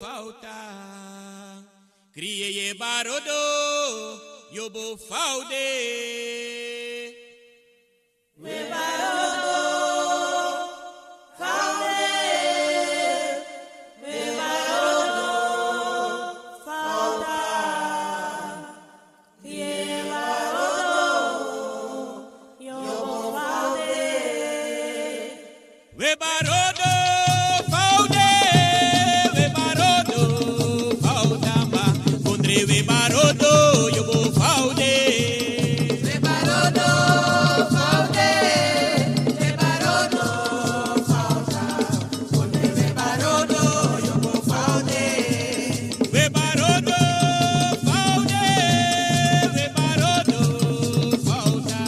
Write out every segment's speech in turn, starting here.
Falta, criei barodo, yobo faude. We barodo, faude. We barodo, falta, criei barodo, yobo faude. We barodo. We barodo, yo vou faude. We barodo, faude. We barodo, falta. We barodo, yo vou faude. We barodo, faude. We barodo, falta.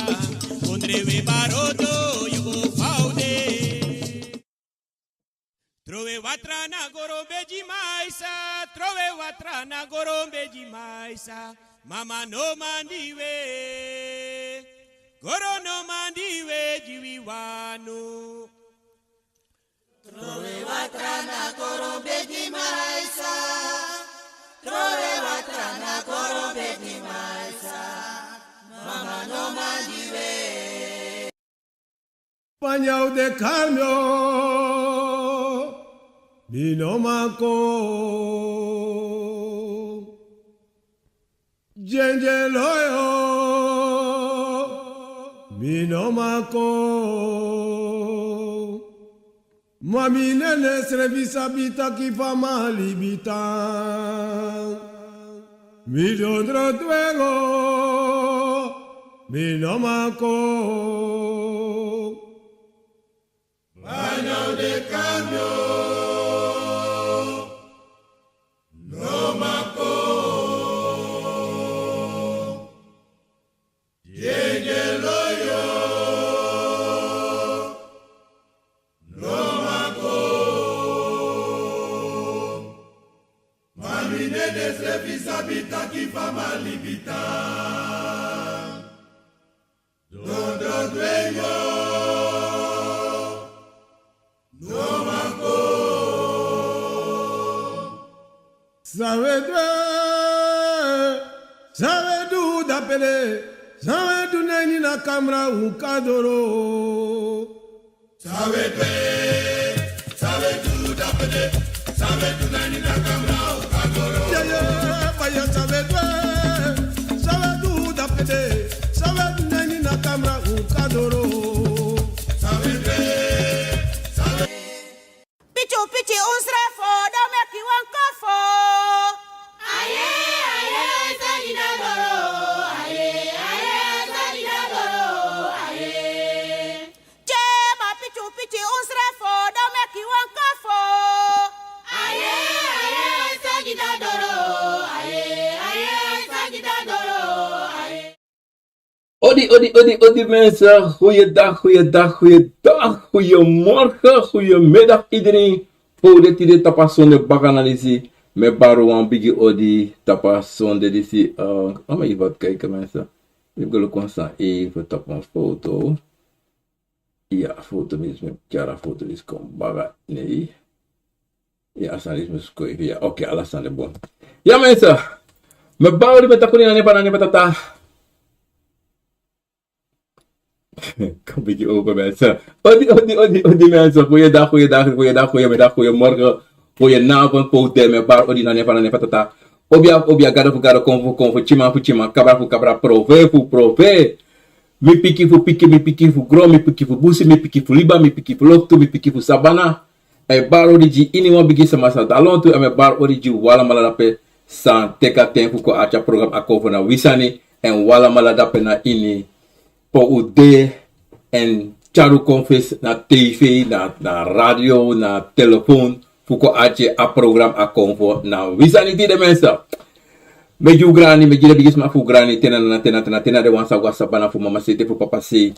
We barodo, yo vou faude. Trove watra na gorombe demais, trove watra na gorombe demais, mama no mandiwe, goro no mandiwe jiwiwanu. Trove watra na gorombe demais, trove watra na gorombe demais, mama no mandiwe. Pañao de cambio. Binomako Jenjeloyo Binomako Mami nene servisa bita kifa malibita Midondro tuego Binomako Baño de cambio. Habita qui fa malibita Dondo dueño No manco Sabe du d'appeler Sabe du neni na camera un cadoro Sabe du d'appeler Sabe du neni na camera un cadoro Vaya sabe du d'appeler Sabe du neni na camera un cadoro Pichu un srefo da meki wan kafo. Aye sajina doro. Aye sajina doro. Aye. Chema pichu un srefo da meki wan kafo. Aye sajina doro. Aye sajina doro. Aye. Odi mensen, goeiedag, goeiemorgen, goeiemiddag iedereen. Voordat jullie tapas zonde bakanalisi, met barouan bigi odi tapas zonde disi. Laten we even wat kijken mensen. Ik wil constant even tappen een foto. Ja, foto is met Chiara, foto is kom baga, nee. Ja, asan is met skoiven, ja, oké, alles aan de bon. Ja mensen, met bouwen met takunin na nepa tata. Kom beetje open mensen. Odi mensen. Goeiedag, goeiemiddag, goeiemorgen, goedenavond, pote, met bar, odi na nepa tata. Obia, gado, konvo, chima, kabra, prove. Mi piki fu gro, mi piki fu busi, mi piki fu liba, mi piki fu loktu, mi piki fu sabana. E bar origi ini mo bigi sama sa talontu, e bar origi wala maladape san teka ten fu ko acha program akovo na wisani, en wala maladape na ini. Po ude en charu confes na TV, na radio, na telefoon, fuko ache a program a convo na wisanity de mensa. Me ju grani, me jile bigis ma fu grani, tena de wansa wasabana fu mama sete fu papa se.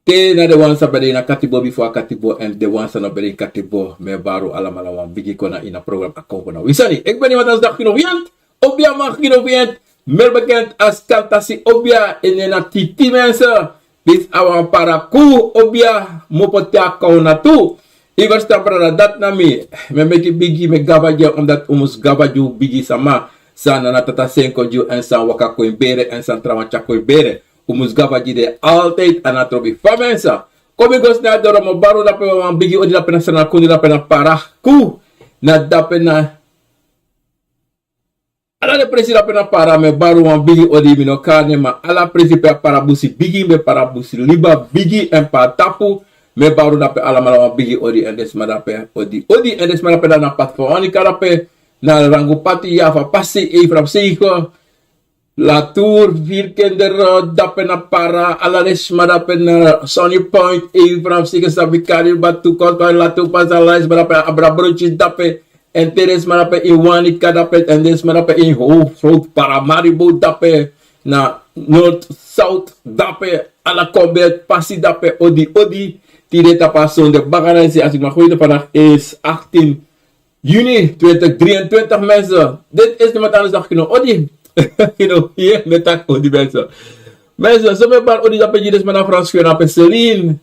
Tena de wansa bede na katibo before katibo en de wansa no bede katibo me baru alamala wan bigi kona ina program a convo na wisani. Ik ben iemand als dag genoviant, Obia mag genoviant. Meer bekend als Kantasi Obia en na titi mensen. Dit awan paraku Obia mopotea kau na tu. Iver stampra dat na mi. Me meki bigi me gavaja omdat umus gavaju bigi sama. Sana na tata senko ju en san waka koimbere en san trawancha koimbere. Umus gavaji de altijd anatrobi famensa. Komi gos na doro mo baru dape wan bigi odi dape na sana kundi dape na paraku. Na dape na ala de presi dape na para me baru wan bigi odi mino kane ma ala presi pe parabusi bigi me parabusi liba bigi en pa tapu me baru dape ala mala wan bigi odi en des madape odi en des madape na patfo ani karape na rangu pati ya fa pasi e from seiko la tour virkender dape na para ala des madape na Sony Point e from seiko sabikari batu kos ba la tu pasala is madape abra brochi dape en teres marape in wani kadape en des marape in hoofd para Maribo dape na north south dape ala kobet pasi dape odi tire tapason de bagarensi als ik maar goed vandaag is 18 juni 2023 mensen. Dit is de matane dag odi hier met tak odi mensen so me bar odi dape jides mana Frans na Celine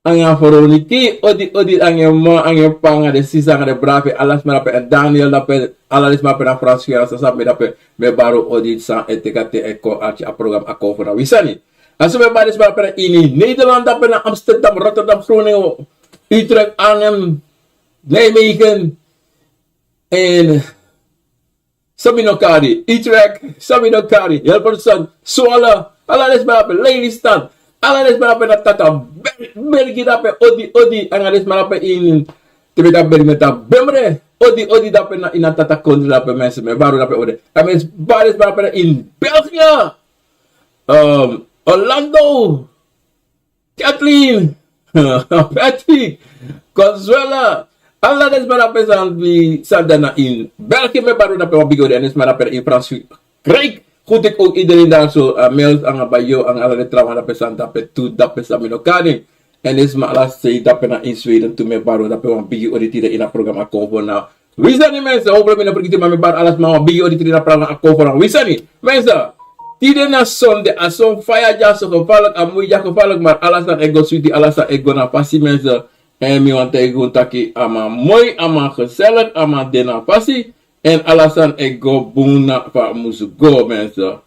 anga Veroniki odi anga ma anga panga de sisa de brave alas marape en Daniel dape alas marape na Frans sa sabe dape me baro odi sa etekate eko archi a program ako voor wisani aso me baris marape ini Nederland dape na Amsterdam Rotterdam Groningen Utrecht Arnhem Nijmegen en Sabinokari Utrecht Sabinokari Hilversum Zwolle alas marape Lelystad ala des marape na tata bergi dape odi anga des marape in tibeta bermeta bemre odi dape na ina tata kondri dape mensen me baru dape ode ames baris marape in België Orlando Kathleen Patrick Consuela ala des marape san bi sandana in België me baru dape wabigode anes marape in France Greek. Goed, ik ook iedereen daar zo mails aan bayo aan alle trouwen dat pesan dat pe tu dat pesan minokani en is maar laat say dat pe na in Zweden tu me baro dat pe wan bigi auditire in a programma kovo na wisani mensen hopelijk me prikiti maar me bar alles maar bigi auditire na programma kovo na wisani mensen tide na sonde a son fire ja so gevallig amu ja gevallig maar alles dat ego sweetie alles dat ego na passie mensen en mi want ego taki ama mooi ama gezellig ama dena passie en alasan ego buna pa musu go mensen.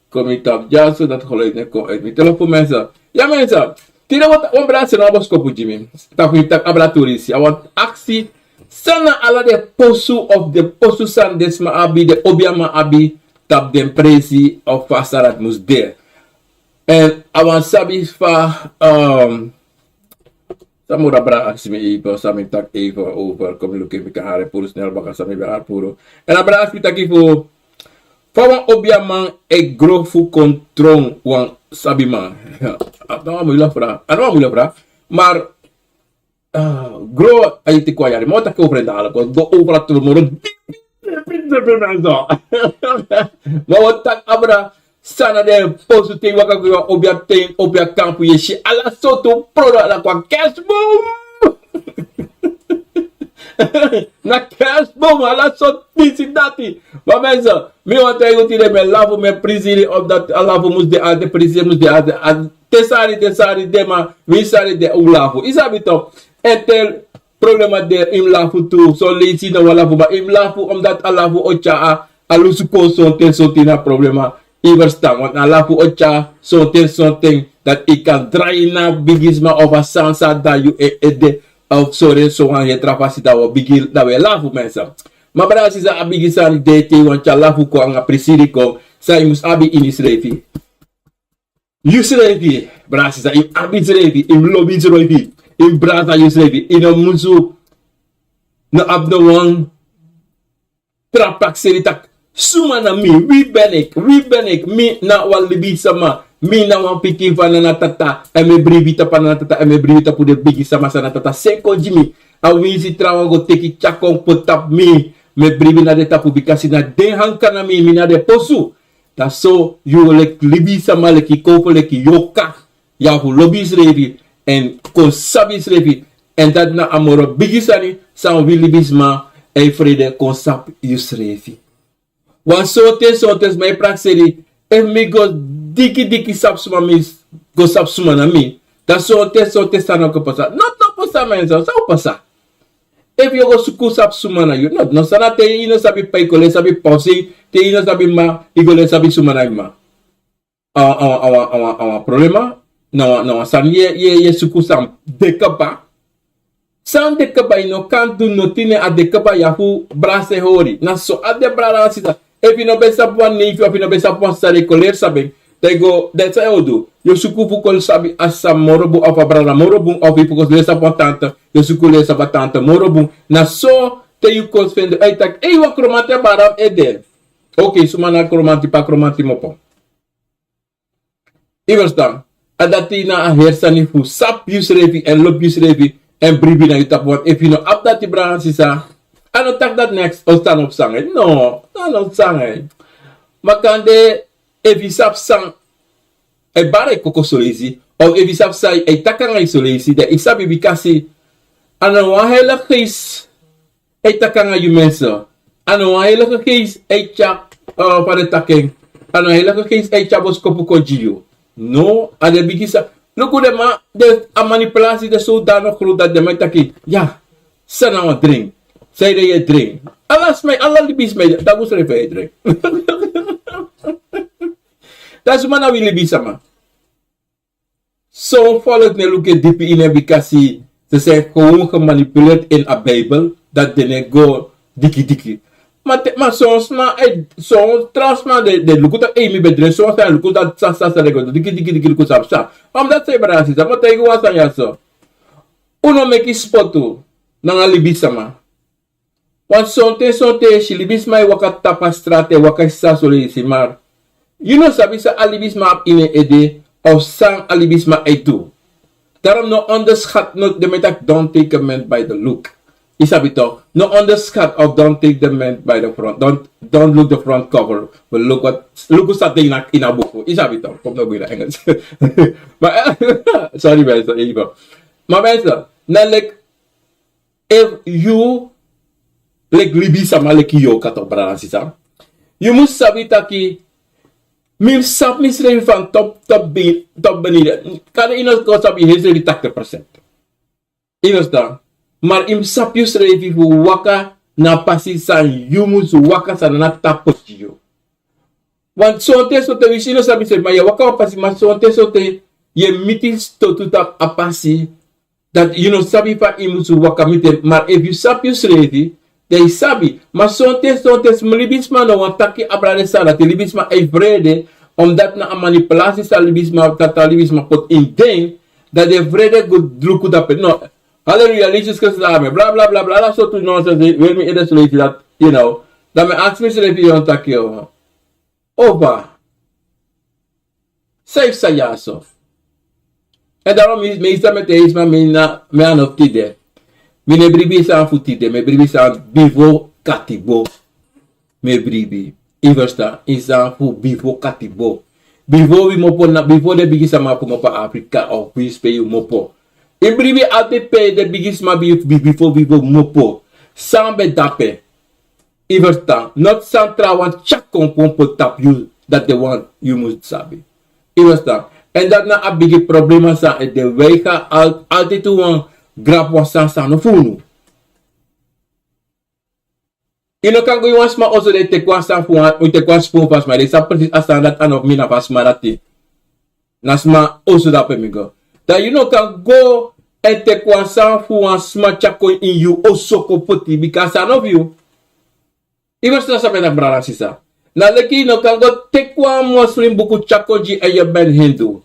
Kom ik tap jaso dat geluid net kom uit mijn telefoon mensen. Ja mensen. Tira wat ombra se no boskopu jimi. Tak we tak abraturisi. I want actie. Sana ala de posu of de posu san desma abi de Obia ma abi tap den presi of fasarat mus de. En I want sabi fa Samura bra aksimi ipo sami tak even over kom lukken mika hare puro snel baka sami bear puro. En abra aksimi tak ipo fawan Obia man e grofu kontrong wan sabi man. Ano mo ila fra. Maar gro ay ti kwa yari mo tak ko prenda ala ko go over to mo mo tak abra sana de posu te waka ko Obia kampu yeshi ala soto prodo ala kwa cash boom na cash boom ala soto busy dati maar mensen mi want te gotire me lavo me presi op dat lavo mus de presi mus de tesari de ma mi sari de ulavo isabito etel problema de im lavo tu so lazy na wala ba im lavo omdat alavo ocha alusu ko so tina problema Iverstang, want na lafu ocha something that it can dry na bigisma of a sansa that you ede of sorry so an je trafasi da wo bigil da we lafu mensen. Maar bra si sa abigisani dete want cha lafu ko ang presidi ko sa imus abi inisrefi. Yusrefi, bra si sa im abisrefi, im lobisrefi, im brasa yusrefi, in musu na abno wang trapak seritak suma na mi, wie ben ik, mi na wal libi sama, mi na wan pikin van na tata, en me brivita pa na tata, en me brivita pu de bigi sama sa na tata, seko jimi, a winsi trawa go teki chakong potap mi, me brivi na de tapu bikasi na den hanka na mi na de posu, ta so, you lek libi sama leki kopo leki yoka, ya hu lobis revi, en konsabis revi, en dat na amoro bigi sani, sa wi libisma, en vrede konsap yus revi. Wan sotes my prakseri if me go diki sapsuma mi go sapsuma na mi da sotes sana ko pasa not no pasa mensa sa pasa if you go suku sap sumana you no sana te ino sabi paikole sabi posi te ino sabi ma igole sabi sumana ma problema no san ye suku sam dekaba san dekaba ino kantu no tine a dekaba yahu brase hori na so ade brara sita if you no be sapwan ni if you no be sapwan sa recoller sabi they go that's how do yo suku fukol sabi asa morobu of abrara morobu of ipukos lesa tanta yo suku lesa tanta morobu na so te you consfende ay tak ay wa kromate baram eden okay sumana kromanti pa kromanti mo po iverstan adati na ahersani fu sap yusrevi en lop yusrevi en bribi na itapot if you know up that ibran sisa ano tak that next o stand up sang no sang makande if you sap sang e bare koko solezi of if you sap sai e takanga solezi de isabi bikasi ano wahela kis e takanga yumenso ano wahela kis e chak para taking ano wahela kis e chabos kopuko jiyo no ade bikisa luku de ma de a manipulasi de soldano kruda de mai taki ja sana wa drink say de ye drink alas mai alla libis mai da bus refe drink that's mana wili bisama so follow ne look at deep in because ze say gewoon gemanipuleerd in a Bijbel dat de go diki maar soms maar soms transma de lukuta mi bedre soms aan lukuta sa rego diki lukuta sa omdat say barasi sa maar tegen was aan so uno meki spotu nang libisama wan sonte si libis mai wakat tapastrate wakat sa soli simar you know sabi sa alibisma in ede of sang alibisma edu. Daarom no onderschat no de metak don't take a man by the look. Isabi to no underscat of don't take the man by the front. Don't look the front cover, but look sa thing na inabuko. Isabi to kom no gila Engels. Sorry guys, maar mensen, na like if you like libisa maleki yo kato brasisa. You must sabi taki Mil sap misrei van top beneden. Kada inos ko sabi heseri 80%. Inos da. Maar im sap yusrei fu waka na pasi san yumus waka san na tapos yo. Want sonte sote wisino sabi se maya waka pasi mas sonte sote ye mitis to tutap apasi that you know sabi pa imus waka mite. Maar if you sap yusrei they sabi, mas sontes melibisma no wataki abrade sala, te libisma e vrede, omdat na a manipulasi sa libisma, tata libisma pot in ding, dat de vrede good druku dapet. No, hallelujah, religious kasame, bla bla bla bla, so to nonsense, wil me edes leef dat, you know, dat me ask me leef yon takio. Opa, safe sa yaso. En daarom meestal met de isma, me aan of tide. Mine bribi sa futide, me bribi sa bivo katibo. Me bribi. Iversta, isa fu bivo katibo. Bivo wi mopo na bivo de bigi sama po mopo Afrika of please pay mopo. I bribi ate pay de bigi sama bifo vivo mopo. Sambe dape. Iversta, not santra wan chak pompo tap you that the one you must sabi. Iversta, en dat na a bigi problema sa de wega altijd tu wan grap was sa no funu. Ino kan go was ma also de te kwasa fu o te kwas fu pas ma de sa precies asan dat an of mina pas marati. Nasma also da pe migo. Da you know kan go e te kwasa fu asma chako in you also ko poti because an of you. Iwas sa pena brara sisa. Na leki no kan go te kwa muslim buku chako ji e ben Hindu.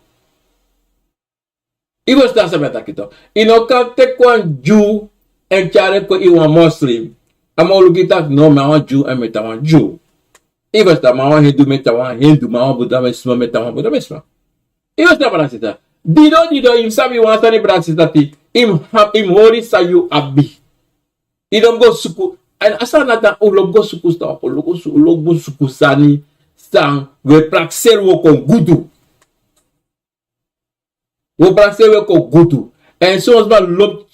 Iwas sa pena kito. Ino kan te kwa Jew en chare ko iwa muslim. Ama ulukita no mawa Jew en metawa Jew. Iwas da mawa Hindu metawa Hindu mawa Buddha mesma metawa Buddha mesma. Iwas da brara sisa. Dido im sabi wasani brara sisa ti im hori sayu abi. Idom go suku en asa nata ulogo suku sta ulogo suku sani sang we praxer wo kon gudu. Wo praxer wo kon gudu. En so ba lob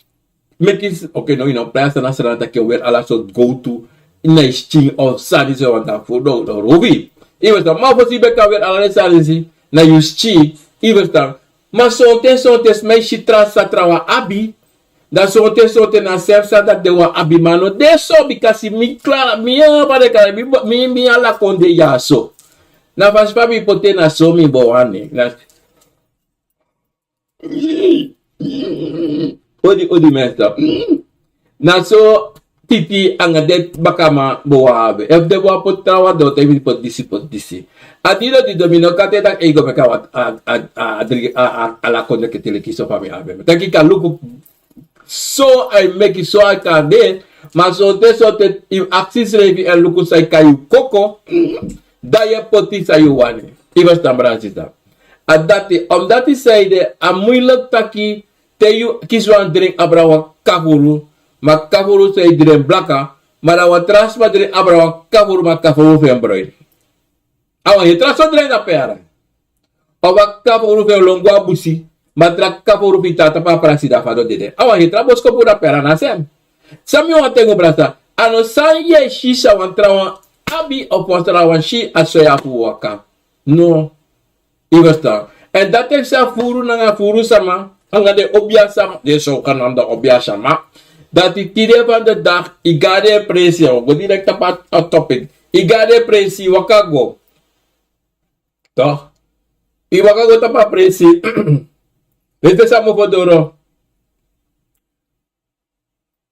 making okay no you know place na sara nata where ala so go to in a sting of sadi so wanta for do rovi. Even the ma fosi beka where ala sadi si na you chi even the ma so tes me shi trasa trawa abi Dat sote na self sa dat de wa abimano. De so because mi klara mi pare kara mi ala konde ya so. Na faz pa mi pote na so mi boane. Odi mesta. Na so titi angadet bakama boabe. Ef de boa pot trawa do te mi pot disi. Adilo di domino kate tak ego mekawat ala konde ke telekiso pa mi abe. Taki ka luku so I make it so I can de. Maar sote im axis revi en luku sai kayu koko. Daya poti sayu wane. Ibas tambransita. Adati omdat zei de amoeilijk taki teyu kiswan drink abrawa kafuru. Maar kafuru zei drink blaka. Maar awa transma drink abrawa kafuru maar kafuru fembroid. Awa je transma drink na pera. Awa kafuru fe longwa busi. Matra kafuru pitata pa prasida fado dede. Awa je trabos kopura pera na sem. Sami wa tengo brasa. Ano sanye shisha wantrawa abi of wantrawa shi asoya fu waka. No. Iwasta. En dat is sa furu na furu sama. Anga de obia sama. De so kananda obia sama. Dat die tide van de dag. Igade presi. Go direct op topic. Igade presi wakago. Toch? I wakago tapa presi. Wete sa mo fodoro.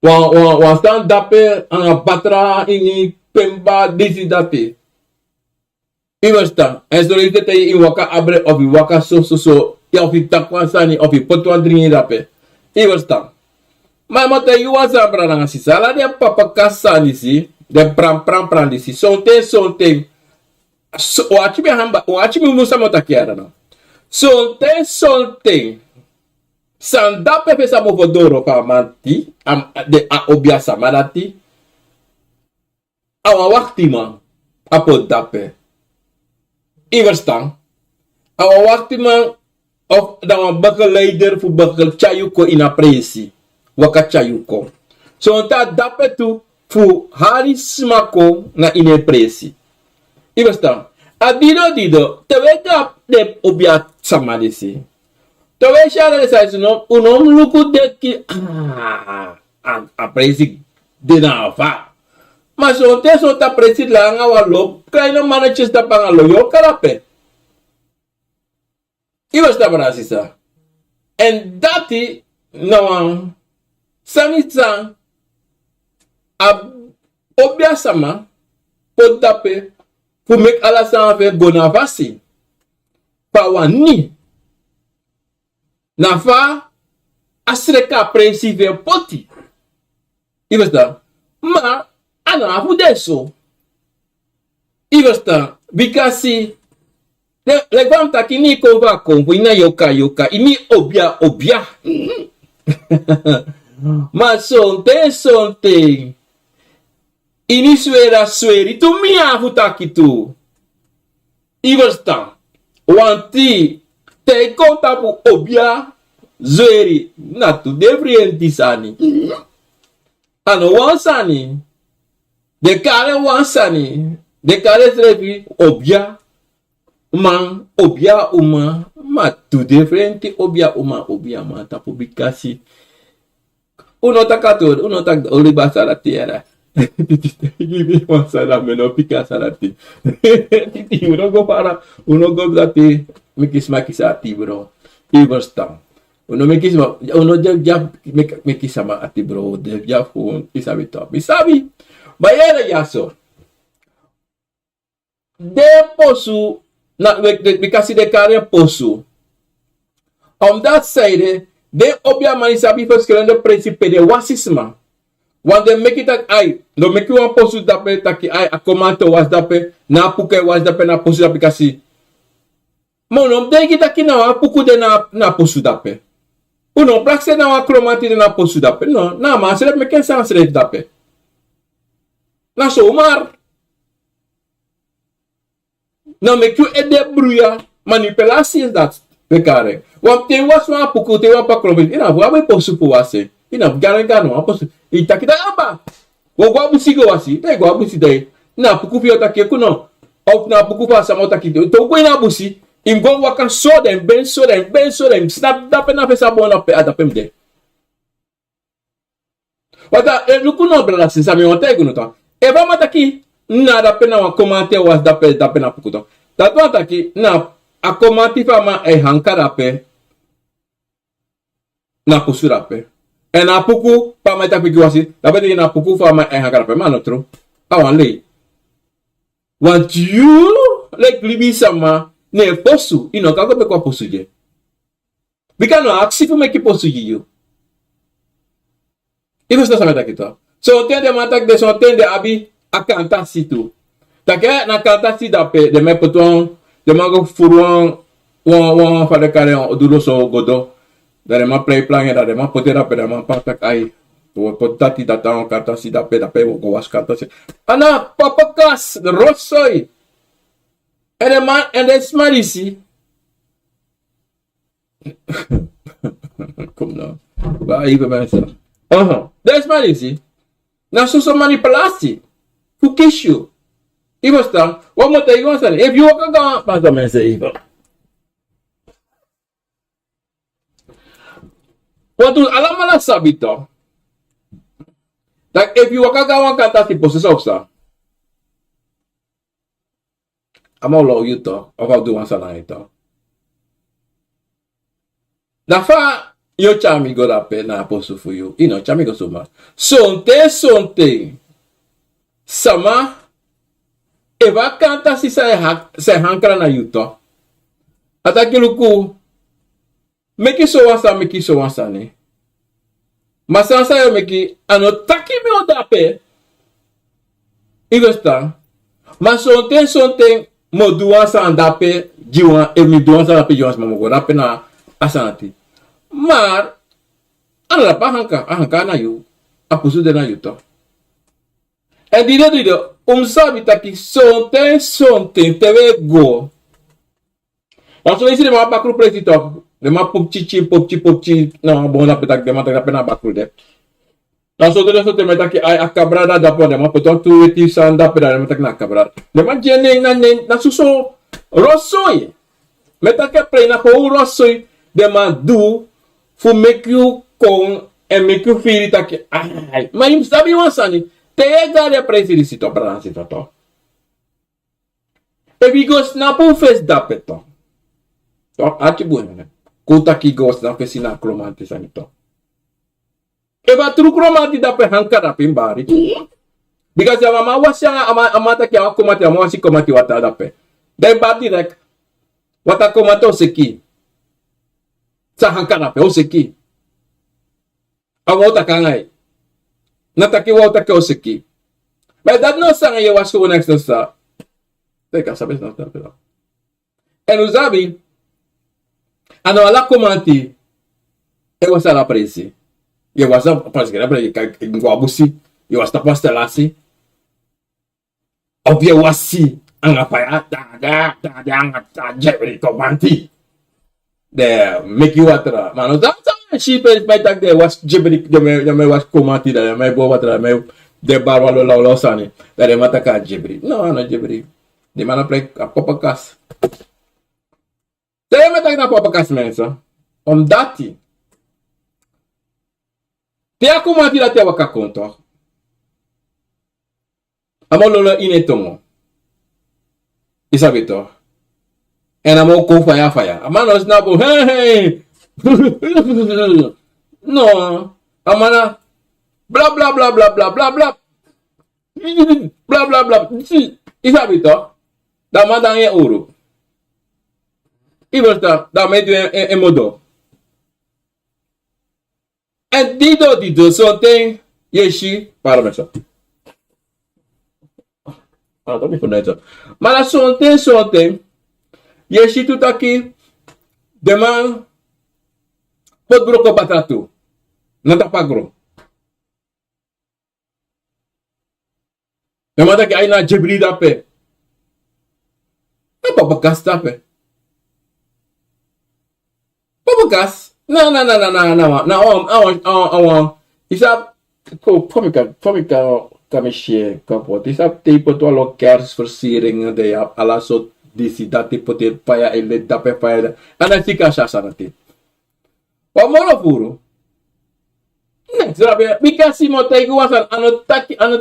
Wan staan dape. Anga batra. Ingi pemba. Disi dati. Iwasta. En zo is het in waka abre of i waka so. Ja of i takwa sani of i potwan dringi dape. Iwasta. Maar mata i wasa brana si sala de papa kasani si. De pram disi. Sonte. Wachi me hamba. Wachi me musa mota kiara no. Sonte. San dape pesa mo vodoro pa manti. De a obia samadati. Awa wakti man. Apo dape. Iverstaan. Awa wakti man of dan bakkeleider voor bakkel chayuko in a presi. Waka chayuko. So ta dape tu fu hari smako na ine presi. Iverstaan. Dido. Tewe de obia samadisi. Tewe shara de sai no unom luku de ki a presi de na fa. Maar so ta presi la nga walo. Kleine mannetjes da pangalo yo karape. Iwas da barasisa. En dati nou sanitza obia sama potape fu mek ala sama fe bonavasi. Pawani. Nafa asreka presi ve poti. Iwas da. Ma ana afu deso. Iwasta, bikasi, legwam takini kova kompo, ina yoka, ini obia. Ma sonte. Ini sweri, tu mia futakitu. Iwasta, wanti, te kontapu obia, zweri, natu Difrenti sani. Ano wansani, de kare wansani. De kare trevi obia uma ma tu Difrenti obia ma ta publikasi uno tak olibasa la tierra gibi wasala meno pikasa la ti titi uno go dati mikisati bro iversta uno mikisama ati bro de ja fun isabi bayera yaso. De posu, because de kare posu. Omdat zijde, de obia manisabi verschillende principe de wasisma. Want de make it ai, no make you posu dape taki ai a komante was dape, na puke was dape na posu dape kasi. Monom de kita kina puku de na posu dape. Uno prakse na kromati de na posu dape. No, na ma se make sans red dape. Na so umar. Nou, met je de bruya manipulatie is dat bekare. Want te was maar puku te was pakrobi. Ina wa posu pu wase. Ina garanga no posu. Itakida aba. Wo gwa busigo wasi. Te gwa busi dai. Na puku fi otake kuno. Of na puku fa sama otake. To go ina busi. Im go waka so dem ben so dem snap dape na pesa bona pe adapem de. Wata, luku no brada si sami wante guno to. E ba mataki, na da pena wa komante was da pena pukuto. Tatu ataki, na, a komante fa ma e hankara pe, na kusura pe. E na puku, pa ma tapi kiwasi, da pena na puku fa ma e hankara pe, ma no tru. Awan le. Want you, like libi sama, ne posu, ino kako pe kwa posu je. Bika no aksi fu meki posu je you. Ibu sudah sampai tak kita. So tiada matak de so tiada abi akan tas situ. Tak kira nak kata si dapat de me potong de mago furuang wan pada kare dulu so godo. Dari ma play plan ya dari ma potera pada ma patak ai. Tu potati datang kata si dapat go was kata si. Ana papakas de rosoi. And then smart isi. Kom nou. Waar even mensen. Dat is maar isi. Na suso manipulasi. Fukishu. Ibo staan. Wat moet hij gewoon zeggen? If you ook gaan. Pas dan mensen even. Wat doen allemaal sabi toch? Dat if you ook gaan kanta si poses ook staan. Amo lo you toch? Of al doen sana ito. Dafa yo chami go dape na posu for you. You know, chami go suma. Sonte. Sama. Eva kanta si sa hankra na yuto. Ataki luku. Meki so wasa ne. Masasa yo meki. Ano taki me o dape. Igosta. Ma sonte. Mo duan sa dape. Jiwan. Emi duan sa dape jiwan sa mamogo. Dape na asanati. Maar, ana pa hanka na yu, apusu de na yu to. En dido, sabi taki sonte, tewe go. Dan so isi de ma bakru presi to, de ma popchi, na bona petak de ma tak pena bakru de. Dan so de so te metaki ay akabrada da po de ma potong tu eti sanda peda de ma tak na akabrada. De ma jene na suso rosoi. Metake pre na ko rosoi de ma do for make you come and make you feel it like ai. Mas you sabe uma sani. Tega de presi di sito para sito to. E bigos na po face da peto. To ati buena. Kuta ki gos na pesina kromante sanito. E ba tru kromante da pe hanka da pimbari. Because ya mama wasya amata ki akomati amasi komati wata da pe. Dai ba direct. Wata komato seki. Sa hangkana pe oseki. Awo takangai. Nataki wo take oseki. But that no sang ye was ko next sa. Teka sabes na pero. En usabi ano ala komanti e was ala presi. Ye was pas gra pre ngwabusi. Ye was tapas telasi. Obia wasi angapaya da anga jebri komanti. De make you watra mano da she pe tak de was jibri de me was komati da me bo watra me de barwa lo sani da de mata ka jibri no jibri de mana plek apopakas de mata na apopakas mensa dati te akomati da te waka konto amolo inetomo isabito. En amo ko faya. Amano snabo, hey. No. Amana. Bla bla bla bla bla bla bla. Bla bla bla. Si, isabito. Da mandang ye uru. Ibosta, da medio en modo. En dido, something, yeshi, para mesa. Tô me fudendo. Mas something, yeshi tu taki deman pot broko patratu nata pagro deman taki aina jebri dape apa bekas dape bekas na isa ko pomika kamishie kapot isa tipo to lo kerstversiering de ala so disi dati poter paya ele dape paya ana sika shasa nati wa moro puro Next, Rabia, because si mo tayo was ano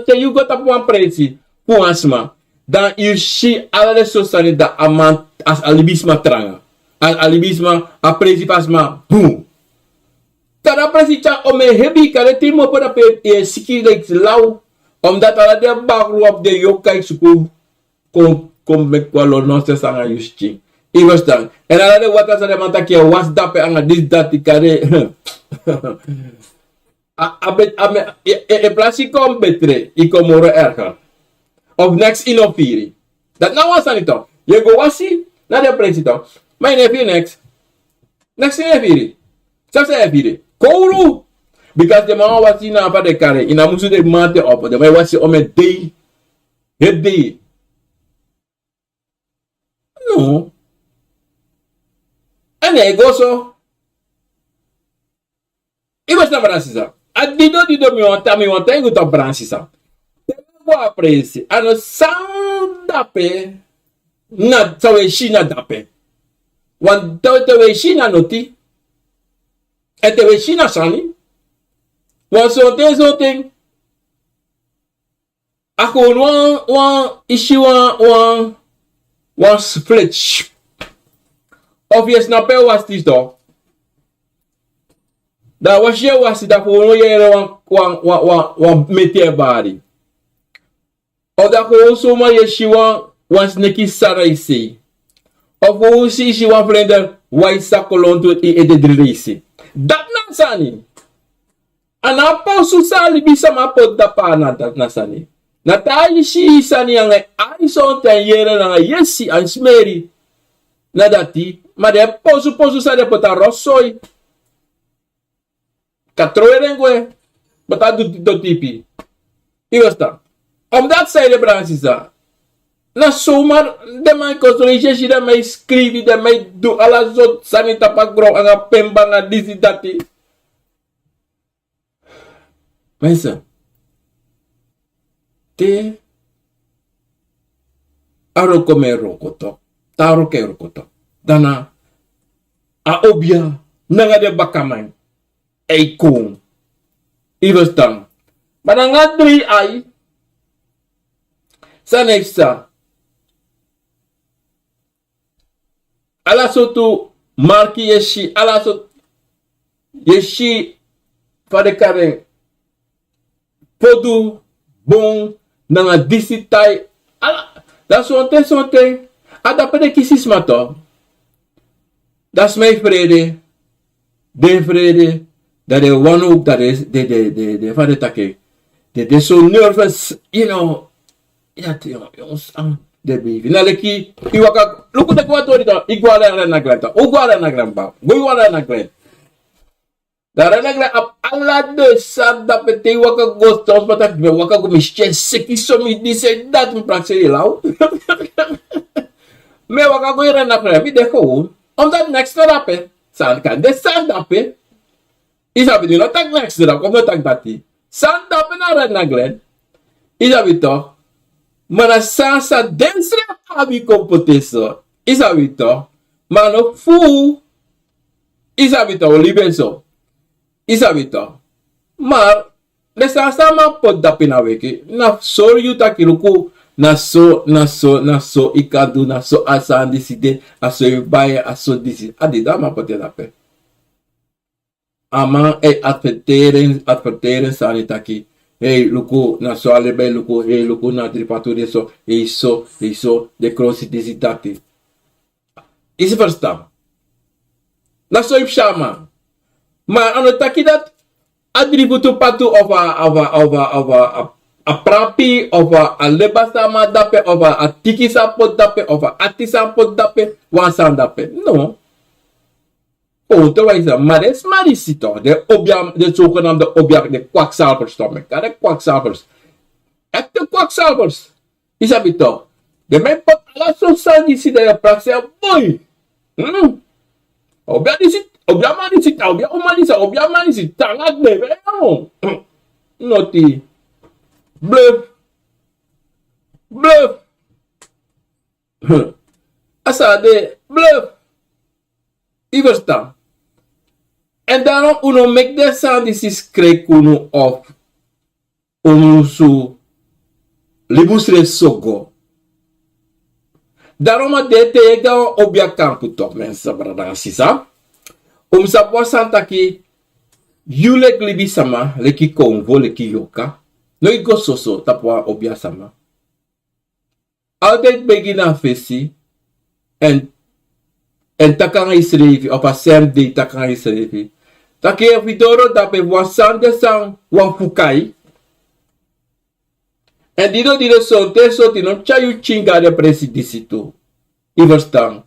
tayo go tapuan presi, puasma. Dan you see alle so sani da amant as alibisma tranga. As alibisma a presi pasma, boom. Tada presi cha ome hebi kare timo pada pe siki like lau. Omdat ala de bakru op de yokai suku kom mek kwalo no se sanga yuski. Iwas dan. En ala de wata sa de mantaki was dape anga dis dati kare. Plasi kom betre, iko moro erger. Of next inofiri. Dat nou was aan ito. Je go wasi, na de presito. Mijn nefi next. Next inofiri. Zelfs inofiri. Kouru. Because de man wasi na apa de kare. Ina musu de mate op. De man wasi om het day. Het day. No. En hij go so. Iwas na Bransisa. Dido mi wanta ingo to Bransisa. Boa presi. Ano sound dape. Na tawe shina dape. Wan tawe shina noti. E tawe shina sani. Wan sote. Ako wan ishi wan split. Obvious na pe was this do. Da was je was da ko yere wan metie bari. O da ko so ma ye shi wan sneki saraisi. O ko si shi wan flender wai sakolon to e de drisi. Dat na sani. Ana pa su sali bisa ma pot da pa na dat na sani. Na ta shi sani ang ai so ten yere na yesi an smeri. Na dati ma de posu sa de pota rossoi. Katroerengue, bata do tipi. Iwasta. Omdat zij de Bransisa. Na zomaar, de mij constructie, de mij schrijven, de mij doen alle soort sanita pakbro, anga pemba, anga disi dati. Mensen. Te. Aroko me rokoto. Taro ke rokoto. Dana. A obia. Nanga de bakamai. Eikon. Iwastan. Maar dan gaat 3 ai. Saneksa. Ala sotu marki yeshi. Ala sotu yeshi. Fade karen. Podu. Bon. Nanga disitai. Ala. Dat sonte. Ada pede kisis mato. Dat is mijn vrede. De vrede. Dat de one ook dat is de vader take. De so nervous, you know. Ja, jongens, de baby. Na leki, iwaka, luku de kwa tori da, igwala na glenta. Ogwala na glenta. Goiwala na glenta. Dara na glenta ap ala de sada pete waka ghost house patak me waka go mische seki so mi dise dat mi praxe ilaw. Me waka go ira na glenta, mi deko. Omdat next na rape, san kan de san dape. Isabi di no tag next dira kom no tag dati. Santa penara na glen. Isabi to. Mana sansa densre abi kompoteso. Isabi to. Mano fu. Isabi to libenso. Isabi to. Mar le sansa ma pod da pinaweki. Na so yu takiruku. Na so ikadu na so asan diside. Aso yubaye aso disi. Adida ma pote da pe. Ama adverteren sanitaki. Hey, luku na so alebe luku, hey, luku na tripatu de so, de crossi desitati. Isi verstaan. Na so ipshama. Maar ano taki dat atributu patu of a prapi of a lebasa ma dape of a tikisa pot dape of a atisa pot dape wansan dape. No. Otherwijze, maar het is marisito. De Obia, de zogenaamde Obia, de kwakzalvers, toch? De kwakzalvers. Echte kwakzalvers. Is dat het toch? De mijn pot, alles zo zijn die zitten in de praktijk. Boy. Obia die zit, Obia man die zit, Obia man die zit. Tangak bebe, Noti. Bluff. Asa de bluff. Iverstaan. En daarom uno make de sound is kreeg uno of su libusre sogo. Daarom de tega obia kampu toch mensen brada sisa. Sa santa ki yulek libi sama leki konvo leki yoka. No iko soso tapwa obia sama. Altijd begin aan fesi en takang isrevi of a sem de takang isrevi. Take vidoro dape wasande sang wampukai. En dido sonte so tino chayu chinga de presi disitu. Iverstang.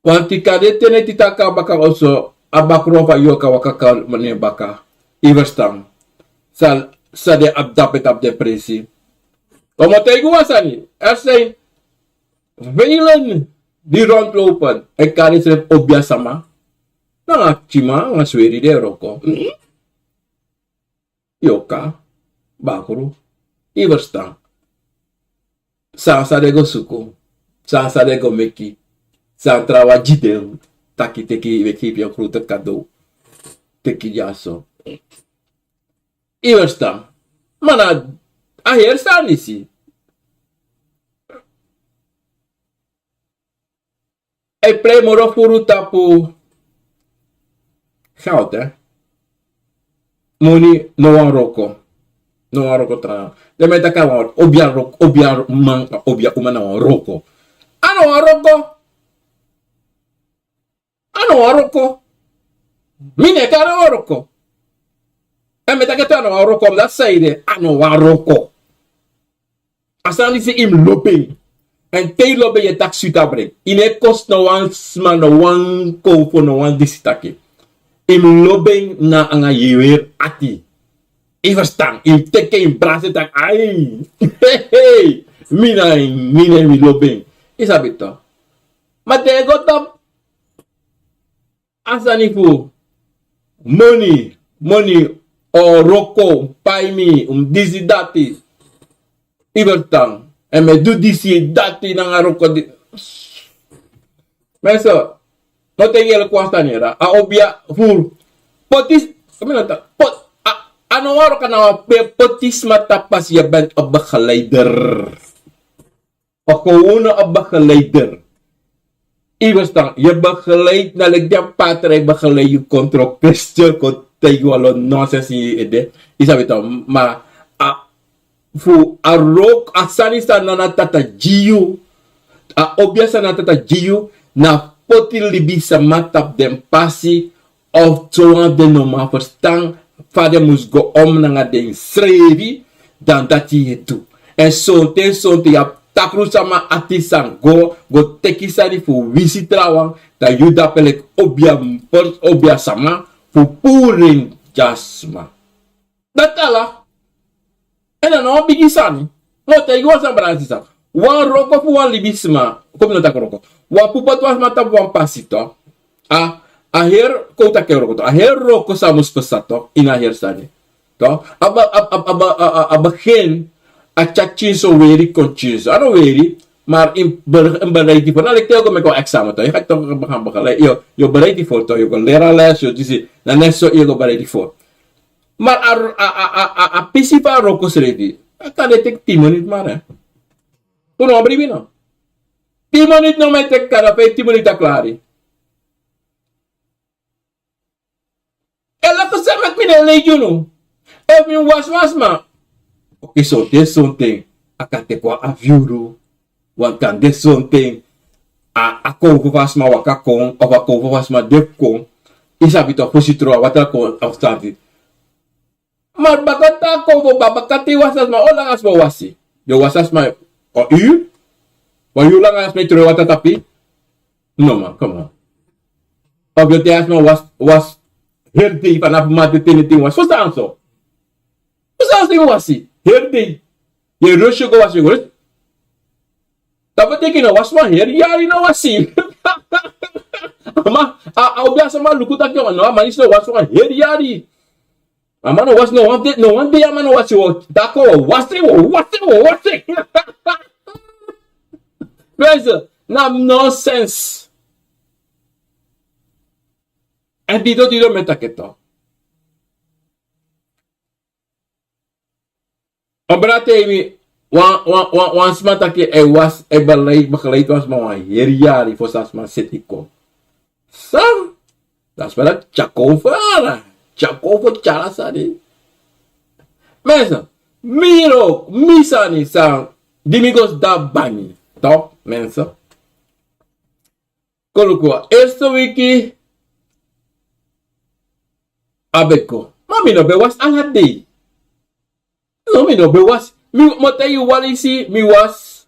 Wanti kade tene titaka baka also abakro pa yoka wakaka mane baka. Iverstang. Sa de abdapet ab de presi. Omatay guwasani. Er zijn velen die rondlopen en kan is het obia sama. Nga chima, nga sweri de roko. Yoka, bakuru, iverstan. Sansa de go suku, sansa de go meki, santra wa jidel, taki teki weki pia grote cadeau, teki jaso. Iverstan. Mana, aher staan isi. E premoro furu tapu goud, hè? Moni no wan roko. No wan roko tra. De met elkaar wan obia roko, obia man, obia uma na wan roko. Ano wan roko? Ano wan roko? Mine kara wan roko. En met elkaar ano wan roko, dat zei de ano wan roko. Asan is im loping. En tailor ben je tak suitabre. Ine kost no wan sma no wan kofo no wan disitake. Im lobeng na anga yewer ati. Iverstan. Im teke im brase tak. Ai. Hey. Mine mi lobeng. Isabito. Maar de gotop. Asanifu. Money. O roko. Paimi. Disidati. Iverstan. En me do disi dati na nga roko di. Meso. No te yel kwasta nera. A obia fur. Potis. Kami nata. Ano waro ka na potis matapas ya ben abakhalider. Ako una abakhalider. Iwastang. Ya bakhalaid na lagyan patre bakhalay yung kontrol question ko tayo alon nonsense ide. Isabi to. Fu arok asani sa nanatata jiu obia sa nanatata jiu na potil libi sa matap den pasi of toan den no ma verstang fade mus go om na nga den srevi dan dati hetu en sonte ya takru sama atisan go tekisani fu visitrawang da yuda pelek obia sama fu puring jasma datala. En dan bigi sani. No te igual san Francisco. Wan roko fu wan libisma. Kom no ta roko. Wa pupat was mata wan pasito. A her ko ta ke roko to. A her roko samus pesato ina her sani. To aba gen a chachinso weri conchinso. Ano weri maar in bereid voor. Nou ik tel me ko examen to. Je gaat toch gaan begeleid. Yo bereid voor to. Je kan leren les. Yo disi na neso je go bereid voor. Maar a pisipa roko srevi. Kan tek 10 minuten maar hè. Toen abri bino. 10 minuten no me tek kada pe 10 minuten klari. Ela ko sa mak mine lejuno. E mi was ma. Okay, so there's something. Akate kwa aviuru. Wan kan there's something. A kongo was ma wakakong. Of a kongo was ma depkong. Isabito positro wata ko afstandi. Maar bakata kovo babakati wasas ma olang as ma wasi. Yo wasas ma o u? Wa yu lang as ma tro wata tapi? No man, come on. Of yo te as ma was herdi vanaf ma de tiniting was. Verstaan zo? Verstaan zo wasi? Herdi. Je rusje go wasi go. Dat betekent no was ma her yari no wasi. Ma Obia sama lukutak yo no manis no was ma her yari. Amano was no one day amano was you dako was it Guys, na nonsense. En tito metaketo. Obrate mi wan smata ke was bakalai was mawai. Yeri fosas ma setiko. Sam. Das para chakofara. Chakofo chala sadi. Mensen, miro, misani sang, dimigos da bani. Toch, mensen? Kolukwa, eerste wiki, abeko. Maar mi no be was alade. No, mi no be was. Mi motayi walisi, mi was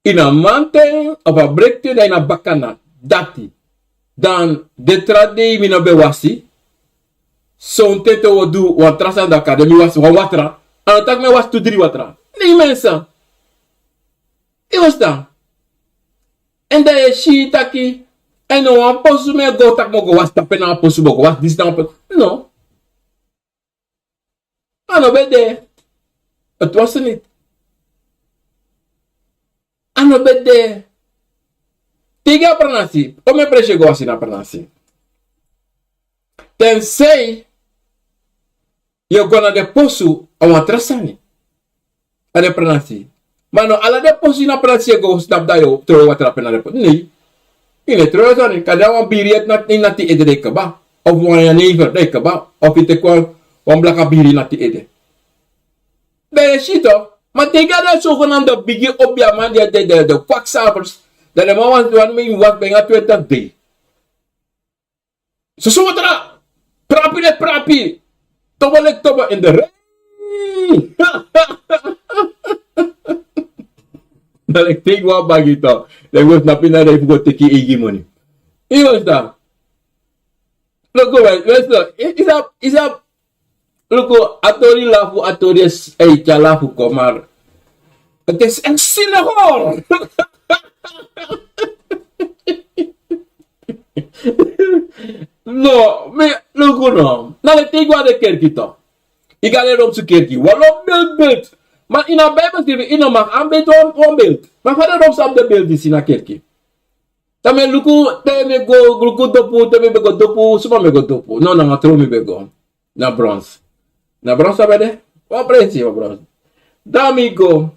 in a mountain of a breakthrough in a bakana. Dati. Dan, de trade mi no be wasi. Zo'n tete wo do wan trasa da academy was wan watra. En tak me was 2-3 watra. Nee mensen. I was dan. En da je shi taki. En no wan posu me go tak mo go was tapen na posu mo go was dis dan. No. Ano bede. Het was er niet. Ano bede. Tiga pranasi. O me presi go wasi na pranasi. Tensei je gonna de posu awan trasani. Ade pranasi. Mano ala de posu na pranasi go snap da yo tro watra pena de posu. Nee. Ine tro zani kada wan biriet nati ede de kaba. Of wan never de kaba. Of ite kwa wan blaka biri nati ede. De shito. Maar tegen dat zogenaamde biggie Obia man de kwakzalvers. Dat de man was me wat bijna 20 day. Zo wat er. Prapi. Toba in de rain. Dat ik denk wat bagito. Dat was napi na even go take igi money. He was that. Look go, is that. Look, atori lafu chalafu komar. Het is een sinahor. No, me look no. Na le tegwa de kerki to. Ik ga er op zijn kerki. Waarom beeld? Maar in een Bijbel schrijven, in een mag aanbeeld om beeld. Maar verder op zijn de beeld is in een kerki. Dan me luku, me go, luku dopu, me go dopu, suma me go dopu. No, na tro me go. Na bronze. Na bronze abede? Wat presi, wat bronze. Dan me go.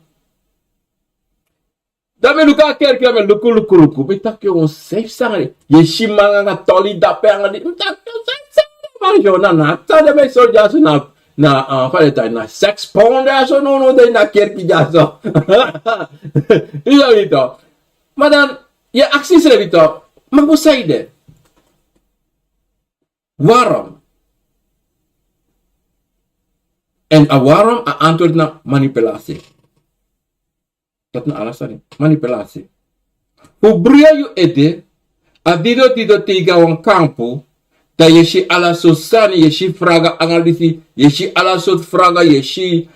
Dan me luka kerki, me luku. Me tak yo on safe sangre. Ye shimanga nga toli dape nga di. Me tak yo safe sangre. Maar yo na nata de me so jaso na fale na sex porn jaso no de na kerki jaso. Iyo ito. Maar dan je acties er ito. Magusayde. Waarom? En waarom antwoord na manipulatie. Dat na alasan manipulatie. Hoe bria je ede, adido tiga wan kampo, da yeshi ala sosani, yeshi fraga analisi, yeshi ala sot fraga, yeshi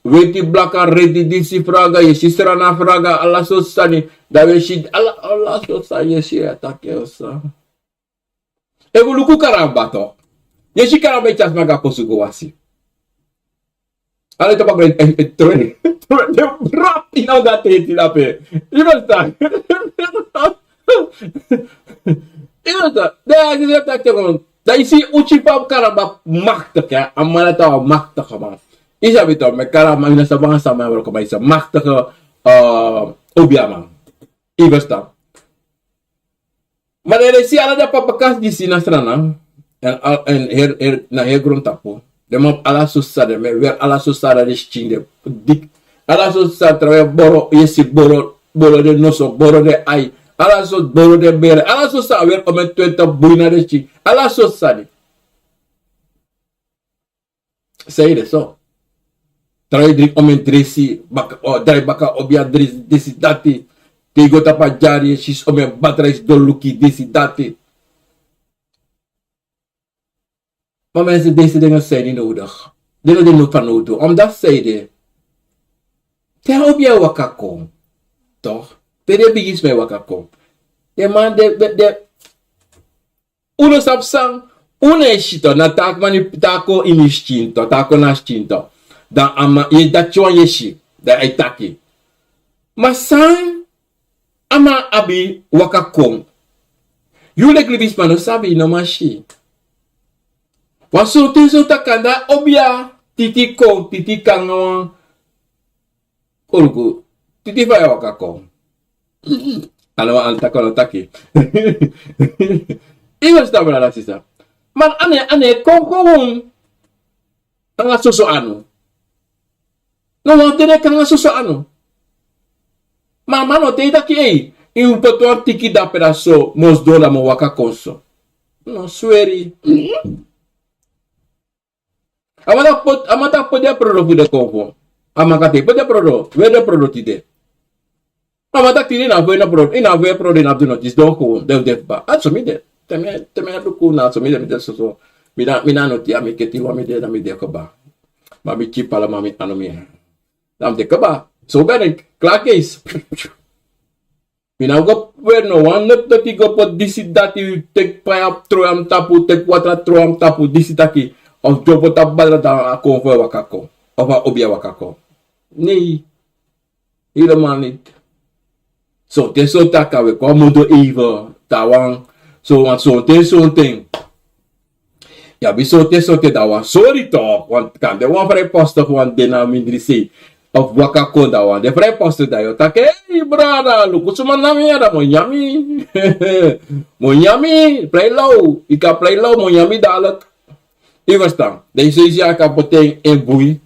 weti blaka redi disi fraga, yeshi serana fraga ala sosani, da yeshi ala sosani, yeshi atake osa. Evo luku karambato. Yeshi karambe chas maga posugo wasi. Ala ito pag trene. Rap inaw dati tilape. Ibasta. Ibasta. Daya kasi tak tekon. Dai si uchipa karamba makta ka. Amana tawa makta ka man. Isa bito me karamba ina sa mga sama ko may sa makta ka Obia man. Ibasta. Madere si ala da papakas di sinasrana. En her grond tapo. De mop ala susada me weer ala susada de chinde dik ala susada trawe boro yesi boro de noso boro de ai ala so boro de bere ala susada weer om het 20 buina de chi ala susada sei de so trawe drik om het dresi baka dai baka Obia desi dati tigo tapa jari sis om het batteries doluki desi dati. Maar mensen, deze dingen zijn niet nodig. Dingen die niet van nodig. Omdat zij de. Te op jou wakakom. Toch? Te de bigis mij wakakom. De man de. Uno sapsang. Uno is shito. Na tak mani tako inishinto. Tako na shinto. Dan ama. Je dat chuan yeshi. Da ay taki. Maar sang. Ama abi wakakom. You like libisma no sabi no mashi. Waso teso takanda obia titi kong titi kangawang uruku titi faya wakako. Ano ang takon taki. Iwas ta bala sisa. Man ane kong ang suso ano. No mo tene kang suso ano. Mama no te daki e un patuan tiki da pedaso mos dola mo wakakonso. No sueri. Amata podia prodo fude konfo. Amakate podia prodo. Wede prodo tide. Amata tide na voe na prodo. Ina voe prodo na do notis do ko de ba. Atso mi de. Teme do ko na so mi de so. Mina no ti amiketi wa mi de na mi de ko ba. Mami chi pala mami anomi. Nam de ko ba. So gane klakes. Mina go bueno one not ti go pot disidati tek pa up troam tapu tek quatra troam tapu disidaki. Of jobo tabala da ako for wakako. Of obia wakako. Nee. Helemaal niet. So, het is zo taka we komen door even. Tawang. So, want zo, het is zo'n ding. Ja, biso het is zo te dawa. Sorry toch. Want kan de one vrij posten van de naam in de of wakako dawa. De vrij posten da yo. Tak, hey brada. Luku suman nami ada. Mo yami. Mo yami. Play low. Ika play low. Mo yami dalat. Iverstaan. Deze is ja kapoteng en boei.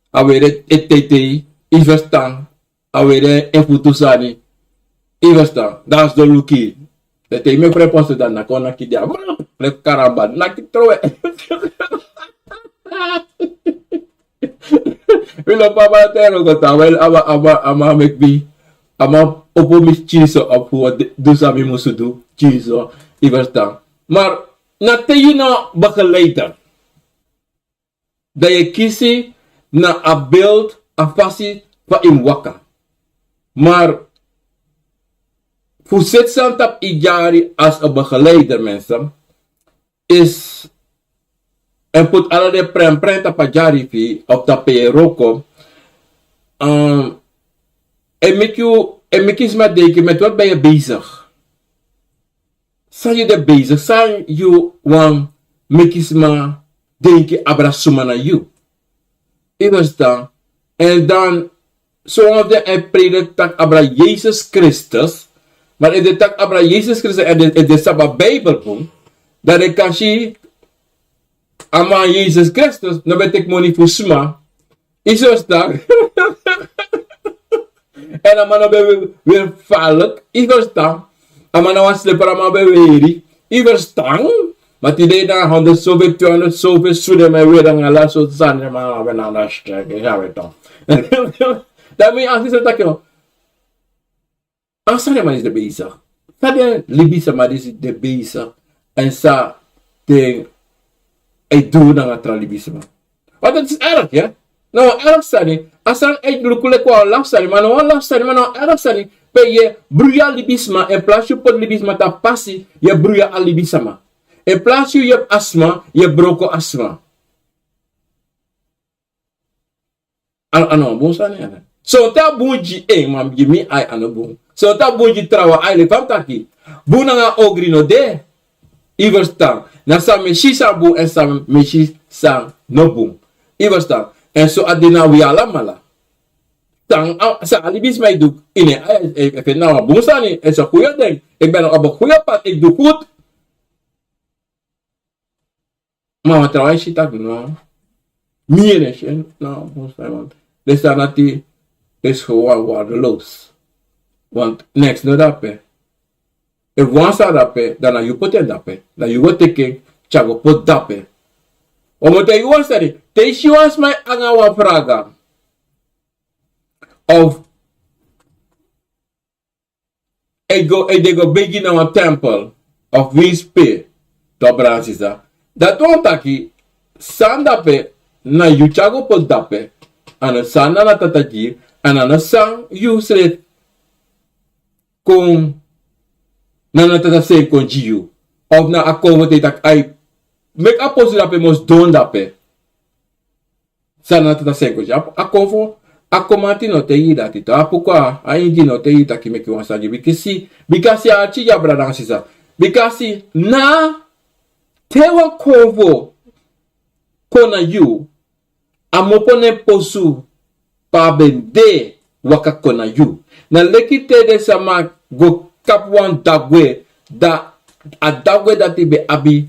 Awere etete. Iverstaan. Awere en futusani. Iverstaan. Dat is de luki. Dat hij me preposte dan na kona kidia. Plek karamba. Na kitrowe. Wilo papa tero kota. Wel ama mekbi. Ama opo mis chiso op hoe dusami musudu. Chiso. Iverstaan. Maar na te je nou begeleider. Dat je kiest naar een beeld, een passie van in waka. Maar voor zitten op ijari als een begeleider mensen is en put alle de prem op een jari fi op dat peroko en make is maar denken met wat ben je bezig? Zijn je er bezig? Zijn je wan make is maar denken abrasuma na you. Iwas dan. En dan zo'n de en predikt tak abra Jezus Christus. Maar in de tak abra Jezus Christus en de Sabba Bijbelboek. Dat ik kan zien. Ama Jezus Christus. Dan weet ik money voor sma. Iwas dan. En dan man ben weer valk. Iwas dan. Ama na was lepara ma be weri. Iwas dan. Maar die deed dan 100 zoveel, 200 zoveel, zouden mij weer dan gaan zo zijn, maar we gaan naar sterk, gaan we dan. Dan moet je aan het zeggen, als je maar is de bezig, verder Libische maar is de bezig, en sa ding, ik doe dan het Libische maar. Want het is erg, ja? Nou, erg zijn, als je een lukule kwa laf zijn, maar nou laf zijn, maar nou erg zijn, ben je broeia Libische en plaats je pot Libische ta passie, je broeia Libische maar. In plaats je hebt astma, je broko astma. Ano, bon sa ne. So ta bunji mam gimi ai ano bon. So ta bunji trawa ai le famtaki. Buna nga ogri no de. Iverstaan. Na sa me shisa bu en sa me shisa no bon. Iverstaan. En so adina wi ala mala. Tang sa alibis mij doe. Ine ai even nou bon sa ne. En so goeie ding. Ik ben op een goeie pad. Ik doe goed. Maar wat trouwens je dat nou? Meer is je nou, want dus dan dat die is gewoon waardeloos. Want niks no dape. If one sa dape, dan je pot en dape. Dan je wordt teken, chago pot dape. Omdat je was dat deze was mij aangawa vragen. Of ik go begin naar een tempel of winspe. Dobra sisa. Dat want taki sandape na yuchago pot dape ana sana na tataji ana sang yusret kung na tatase kon jiu of na accommodate tak ai make up pos dape mos don dape sana tatase kon jiu akovo akomati no te ida tito apukwa ai di no te ida ki meki wansaji bikasi a chi ya bradang sisa Because na tewa kovo kona you amopone posu pa bende waka kona you. Na leki te de sama go kapwan dagwe da a dagwe dat be abi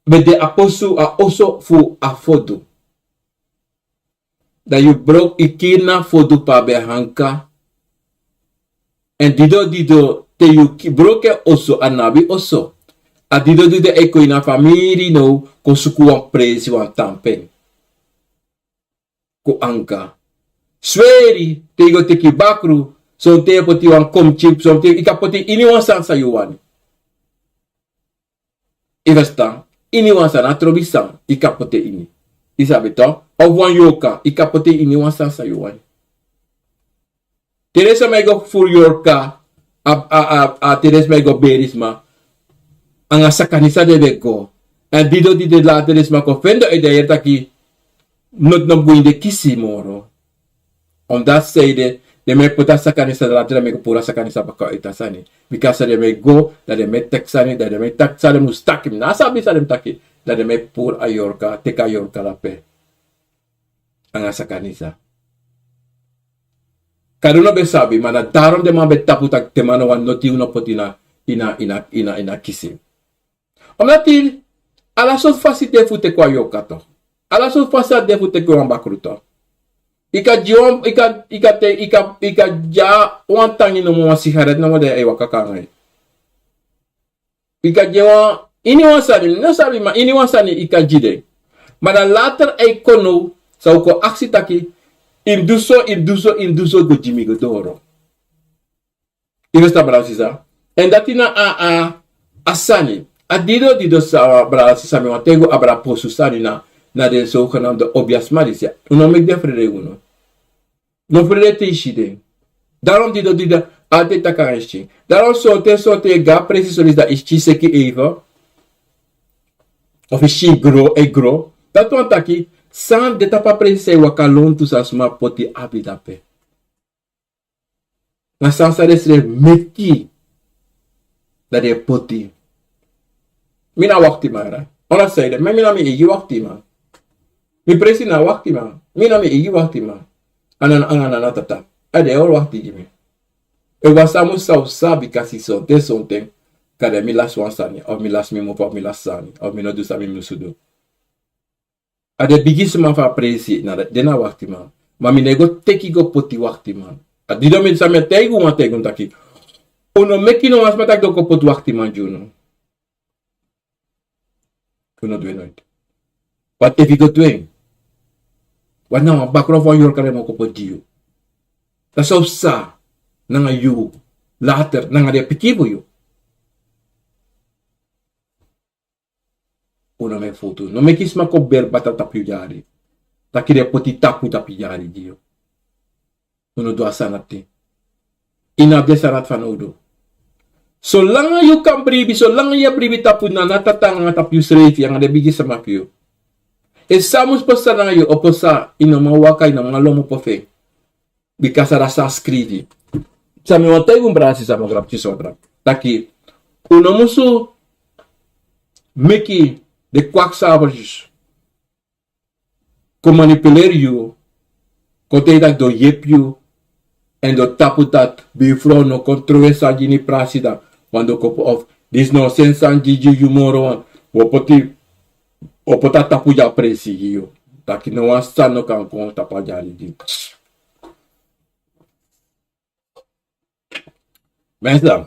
be de aposu a oso fu a fodu. Dat you broke ikina fodu pa be hanka. En dido te you broke oso anabi oso. A dido eko ina famiri no ko suku wan presi wan tampen. Ko anka. Sweri te go teki bakru so te poti wan kom chip so te ika poti ini wan sansa yuwani. Ivesta ini wan sana trobisan ika poti ini. Isabeto of wan yoka ika poti ini wan sansa yuwani. Teresa mego full yorka a Teresa mego berisma anga sakanisa de beko. En dido la Teresa ko fendo e de yertaki not no buinde kisi moro. Omdat zeide de me puta sakanisa de la tira me pura sakanisa baka itasani. Because de me go da de me texani da de me taksale mustakim. Nasa bisa dem taki da de me pur ayorka teka ayorka la pe. Anga sakanisa. Karuno besabi mana darom de man betaputak te mano wan noti uno potina ina kisi. Omnati ala so fasite fute kwa yokato. Ala so fasite fute kwa bakruto. Ika ja wantangi no mo sigaret no de ewa kakangai. Ika jawa ini wasani no sabi ma ini wasani ika jide. Mana later e kono sa ko aksi taki imduso go jimi go doro. Investa brasisa. En datina asani. Dido sa brasisa me watego abra posu sani na de zogenaamde Obia Smarisia. Uno mek de vrede uno. No vrede te ishide. Daarom dido altijd takaresti. Daarom sote ga presi solista ishi seki even. Of ishi gro. Dat want taki san de tapa presi wakalon tu sa suma poti abidape. Na san sa resre meki. Dat de poti. Mina wakti mara. Ona zeide, maar mina mi igi wakti ma. Mi presi na wakti ma. Mina mi igi wakti ma. Anan tata. Ade ol wakti gimi. E wasamu sa usabi kasi sonten. Kade mi las wansani. Of mi las mi mopa of mi las sani. Of mi no du sa mi musudo. Ade bigisma fa presi na dena wakti ma. Ma mi nego teki go poti wakti ma. Adido mi sa me tegu ma tegu taki. Uno meki no asmatak do go poti wakti ma juno. Kuno doen nooit. Wat if ik het doe? Wat nou, een bakro van jou kan je ook op het diyo. Dat zou sa, nanga you, later, nanga de pikibo you. Una me foto. No me kis ma ko ber bata tapu jari. Taki de poti tapu jari diyo. Uno do asanati. Ina de sanat van odo. Solange you kan bribi, solange je bribi tapu na natatang nga tapu srefi yang ada bigi sama piyo. E samus posa na yo oposa ina mawaka ina mga lomo po fe. Bikasa rasa skrivi. Sa mi watay kong brasi sa mga grab chisodra. Taki, uno musu meki de kwakzabers ko manipuleer you, ko tedak do yep you, en do taputat bifro no kontroversa gini prasida. Wando kopo of this no sense an jiji yumoro opota tapu ja presi hiyo. Taki no wan san no kan kon tapa jari di. Mensen,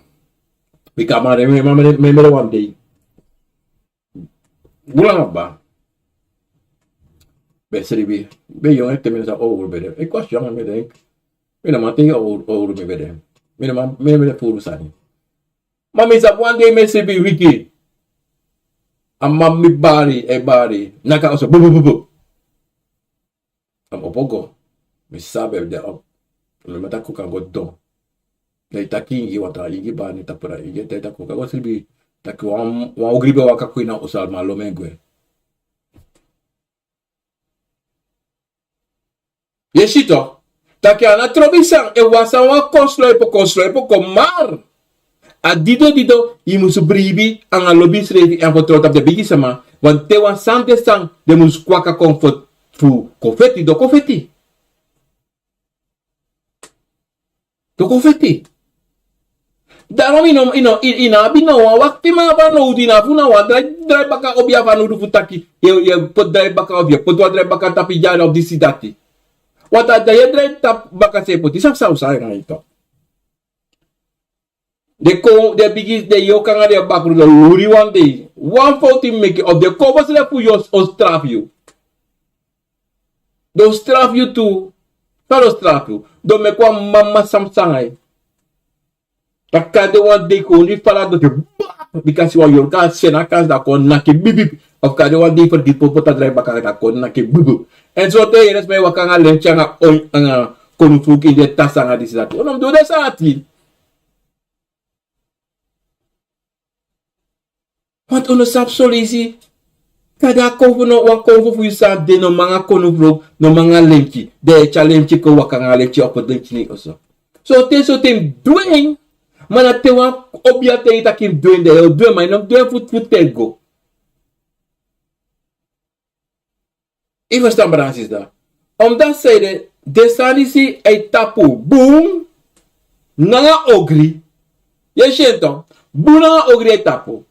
we kan maar remember one day. Bulan ba? Besri be jongen temen sa over bede. Ik was jong met denk. Mina mati over me bede. Mina me puru sani. Mami sa one day me se be wiki. Amma mi bari naka oso bu. Am opogo. Mi sabe de op. Me mata ku kan go do. Dai taki ngi wata igi bani tapura igi dai taku ka go sirbi. Taki wa ugribe wa kakuina osal malo mengwe. Yeshito. Taki ana trobisang e wasa wa konslo e po mar. A dito, je moet bribi aan een lobby schrijven en vertrouwt op de bigisama. Want te wan sante sang, de moet kwaka comfort fu confetti, do confetti. Do confetti. Daarom wakti ma van no dina fu na wa drai baka obia van no futaki. Je pot drai baka obia, pot wa drai baka tapi jara of disidati. Wat ada je drai tap baka se poti sa na ito. De bigis de yo kanga de bakru de luri one day. 140 meki of de kobas le fu yo straf you. Do straf you too. Falo straf you. Do me kwa mama samsangai. Takade wan day ko ni fala do te because you are ka sena kas da kon na ke bibi of kade wan day for di popota drai baka da kon na ke bibi. En so te yeres me wakanga lenchanga on konu fu ki de tasanga disati. Onom do de saati. Want ono sap solisi kada konfu no wan konfu fu sa de no manga konu vlog no manga lenki de challenge ko wakanga lenki op de chini oso. So te doing mana te wan obia te ita kim doing de do my no do fu tego. Even staan branches daar. Omdat zij de sanisi e tapoe boom nanga ogri. Je ziet toch? Boom nanga ogri e tapoe.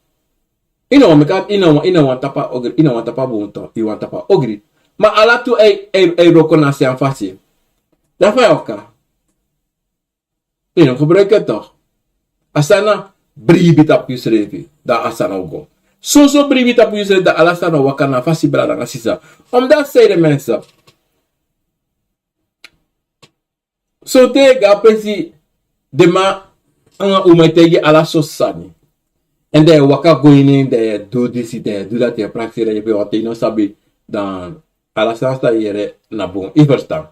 Ino wan tapa ogri, ino wan tapa boom to, wan tapa ogri. Maar ala tu e rokonasi aan fasi. Dat van elkaar. Ino gebruik het toch? Asana bribi tapu srevi, da asana ogo. So bribi tapu srevi da alasana wakana fasi brada nga sisa. Omdat zeiden mensen. So te ga presi de ma anga umaitegi ala so sani. En de waka going de do this, de do that, de praxi, je wat no sabi dan alasana sta yere na bon. I verstaan.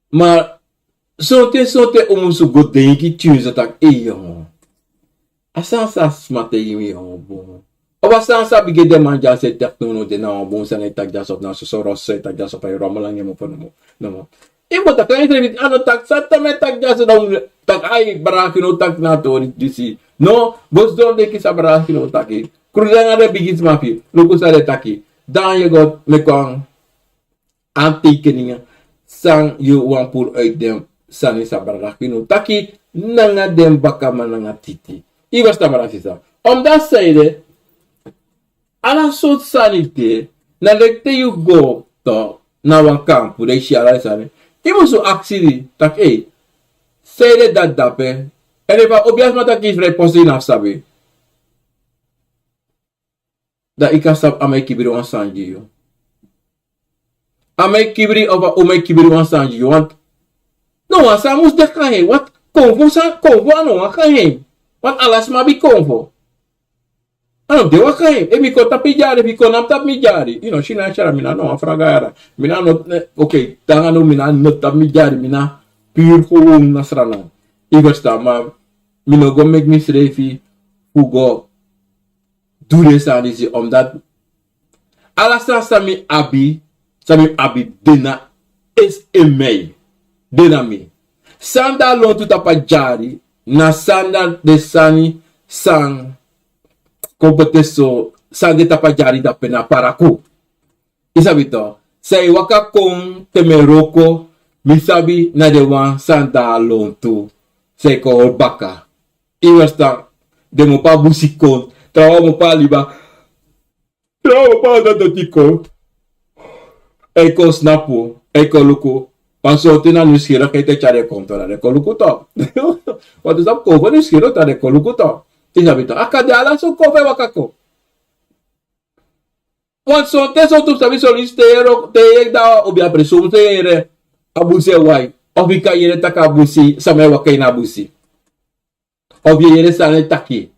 Maar so te omusu go denki tunes tak jongen. Asansa smate yimi jongen bon. Oba sansa bige de manja se teknono de na bon sana tak jasop na so rosse tak jasop ay romalang yemo pono no. Ibo tak kan entrevit ano tak sata me tak jasop na tak ay barakino tak na to disi. No, bos don de kisa barakino taki. Krudanga de bigis mafi. Luku sare taki. Dan je got me kwang aantekeningen sang you wan pur uit dem sani sa barakino taki nanga dem bakama nanga titi. Ibo sta barasisa. Omdat zeide ala soort sanite na lekte you go to na wan kampu de shiara sane. Ibo so aksiri tak zeide dat dape. En eva obias mata kis reposi na sabi. Da ikasap amai kibiri wan sanji yo. Amai kibiri over umai kibiri wan sanji yo. Want no wan samus de kahe. Wat konvo ano wan kahe. Want alas mabi konvo. Ano de wan kahe. E mi ko tapi jari. Mi ko nam tap mi jari. You know, shina shara mina no afragara. Mina no, okay. Tangano mina no tap mi jari. Mina pure ko nasrana. Iversta ma. Mina go make me srefi. Ugo. Dure sanisi. Omdat. Alasan sami abi. Sami abi dena. Es emei. Dena mi. Sanda lon tu tapa jari. Na sanda de sani. Sang. Kompeteso. Sanda tapa jari da pena paraku. Isabi to. Say waka kong temeroko. Misabi na de wan sanda lon tu. Say ko baka. Iwasta. De mo pa busikon. Trawa mo pa liba. Trawa pa dadatiko. Eko snapu. Eko luku. Panso tina nuskira kay te chare kontora. Eko luku to. Wat is up ko? Nuskira ta eko luku to. Isabi to. Akade ala so ko fe wakako. Want so te so tu sabi solistero. Te yek da obia presum te yere. Abuse wai. Obika yere takabusi. Samay wakay nabusi. Obia yere sane taki.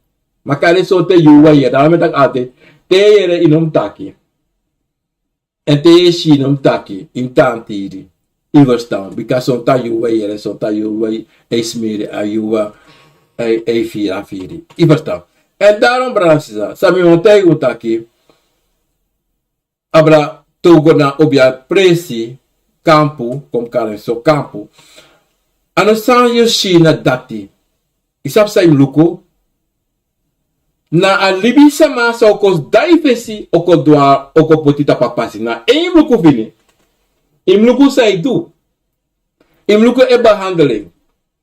Makare so te yuwa yere. Dame tak ate. Te yere inom taki. En te ye shinom taki. Intantiri. Iverstaan. Because son ta yuwa yere. Son ta yuwa e smere. A yuwa e firi. Iverstaan. En daarom bransisa. Sami montei utaki. Abra togo na obia presi. Campo. Kom karen so campo. Ano san yo shi na dati. Isap sa im luko. Na alibi sama sa okos daifesi oko doa oko poti tapapasi. Na imluku fini. Imluku sa itu. Imluku eba handling.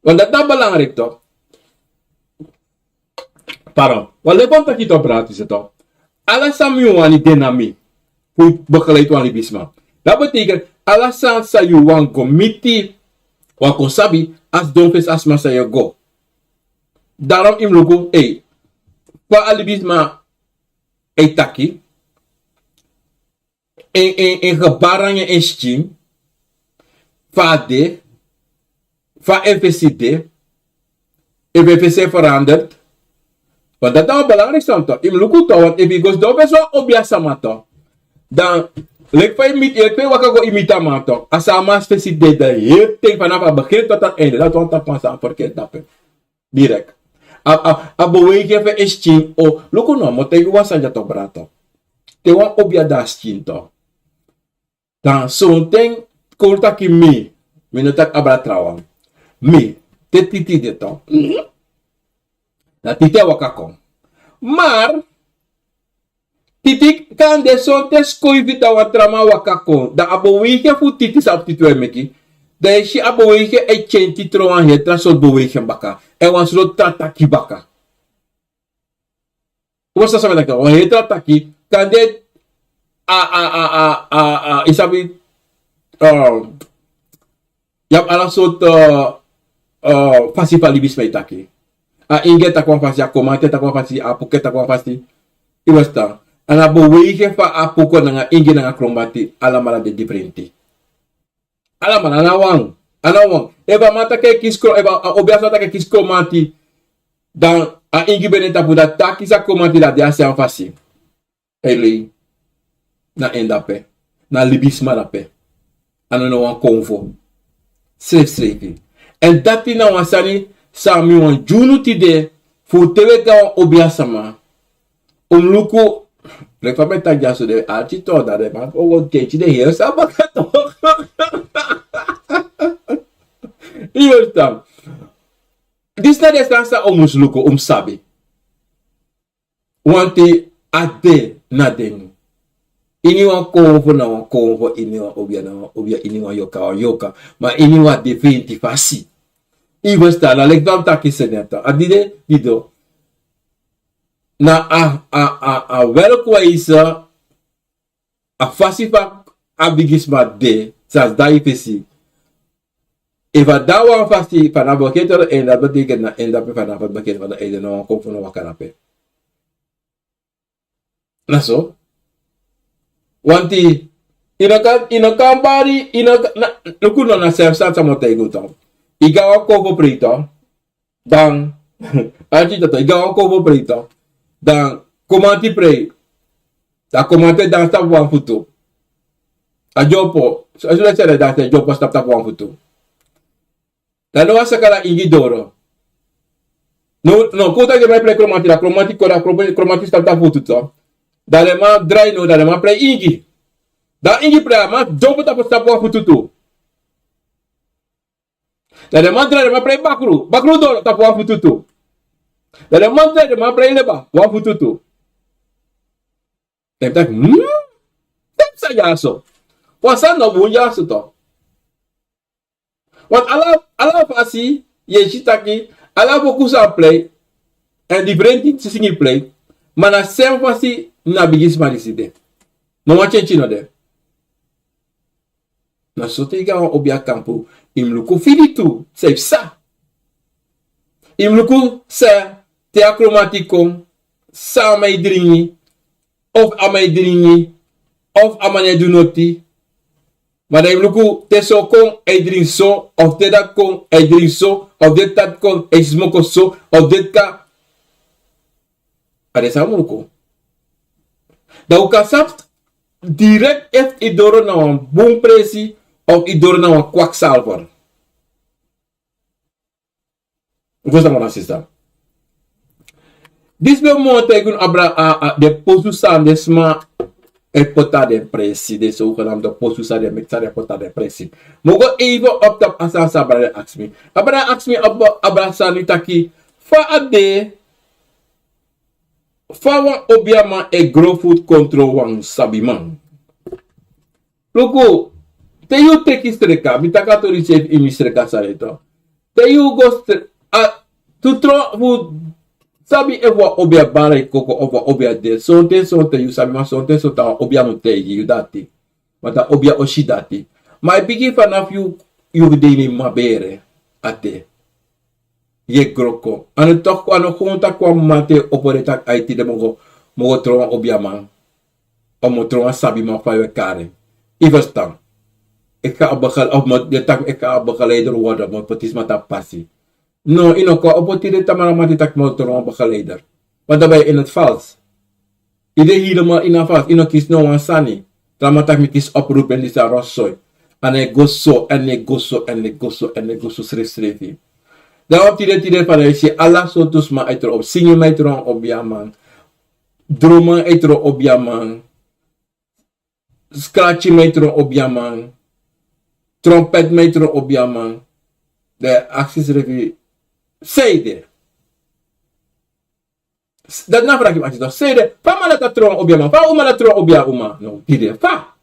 Want dat nou belangrijk toch? Pardon. Want lepon tak kita berarti toch? Alasan yuan dinami. Hoe begeleid wan libisma. Dat betekent alasan sa yuan gomiti wan konsabi as donfes asma sa yo go. Daarom imluku pa alibisma taki en gebaranje en stim va de va FCD FVC veranderd want dat is belangrijk toch imluku to want if you go do beso obia samato dan lek pa waka go imita mato asama FCD de heel ding vanaf het begin tot het einde dat want dat pas aan verkeerd dappen direct a beweging van eschin o loko no mo te wasa jato brato te wan obia da skin to dan something kolta ki me no tak abra trawan me te titi de to na titi wakako maar titi kan de sonte skoivita wa trama wakako da abeweging fu titi sa titwe meki da is a beweging e chenti troan het transot beweging baka en was lo trataki baka. Was dat zo met elkaar? He trataki kan dit isabi yap ala soort fasifa libis mai taki. Inge takwa fasi akomate takwa fasi apuke takwa fasi. Iwasta. Ana beweging fa apuko nanga inge nanga krombati ala mala de Difrenti. Alaman, anawang. Eba mata ke kiskro, eba obiasa ta ke kiskro mati. Dan a ingi beneta puda takisa komati la dia se fasi. Eli na endape, na libisma dape. Ano no wan konfo. Srefi. En dati na wasani sa mi wan junu tide fu tewe ka obiasa ma. Umluku Reklamenta jaso de arti to da de man o kechi de heel sabakato. Iostam. Disna destansa omusluko sabi. Wanti ade na denu. Ini wan konvo na wan konvo ini wan obia ini wan yoka. Ma ini wan Difrenti fasi. Iostam la lekvam taki seneta. Adide dido. Na a welkwaisa a fasifa abigisma de sas daifesi. Eva dawa fasi panaboketer en dat betekent na en dat vanaf bekend van de ede no kom van wakanape. Na so. Wanti ina kambari nukuno na selfsat sa motego to. Igawa ko po prito. Dan anti to igawa ko po prito. Dan komanti prei. Da komante dan stap wan futu. A jopo. As you say that jopo stap wan futu. Dan no asakala ingi doro. No, kota ke mai prei kromanti la kromanti kora kromanti stap futu to. Dale ma drai no dale ma prei ingi. Da ingi prei ma jopo stap wan futu tu. Dale ma drai ma prei bakru. Bakru doro stap wan futu tu. Dan de man zei de man prei leba, wan fututu. Tem tak, tem sa yaso. Wasan no bun yaso to. Want ala fasi, ye shitaki, ala fokusa play, en Difrenti singi play, mana sem fasi na bigisma diside. No wa chenchino de. Na sote ga Obia kampu, imluku filitu, sef sa. Imluku se te akromatikom sa amai dringi of amai dringi of amane dunoti maar dan imluku te so kon e drink so of te dat kon e drink so of dit dat kon e smoko so of dit ka ade sa mulko da uka sapt direct eft idoro na wan boom presi of idoro na wan kwaksalver gosta mona sista. Dis be mo tegun abra de posusa desma e pota de presi de zogenaamde posusa de mixer de pota de presi. Mogo even op tap asasa abra aksmi. Abra aksmi abra sanitaki fa ade Fawa obia man e grow food control wang sabi man. Loko, te you take streka, mitaka to receive imi streka sa ito. Te you go to throw food, sabi ewa obia bare koko over obia de. Sonte you sabi ma sonte obia mo te you dati. Mata obia oshi dati. Ma bigi vanaf you deni mabere ate. Ye groko. Ano toch ano konta kwa mate operatak IT de mogo tronga obia man. O mo tronga sabi man fa kare. Ivestan. Ik ga begeleider worden, want het is met dat passie. No, op het idee dat maar tak motor begeleider. Want daarbij in het vals. Idee helemaal in het vals. Kies no een sani. Dan tak me kies oproep en die sa rossoy. En ik go zo, en ik go zo, en ik go zo, en ik go zo schrijf. Dan op het idee van je Allah zo dus maar uitero. Zingen mij erom op ja man. Dromen uitero op ja man. Scratching mij erom op ja man. Trompet metro Obia man. De acties review. Zeide. Dat na vraag je acties toch. Zeide. Pa ma dat tron Obia man. Pa uma dat tron Obia uma. No, die pa.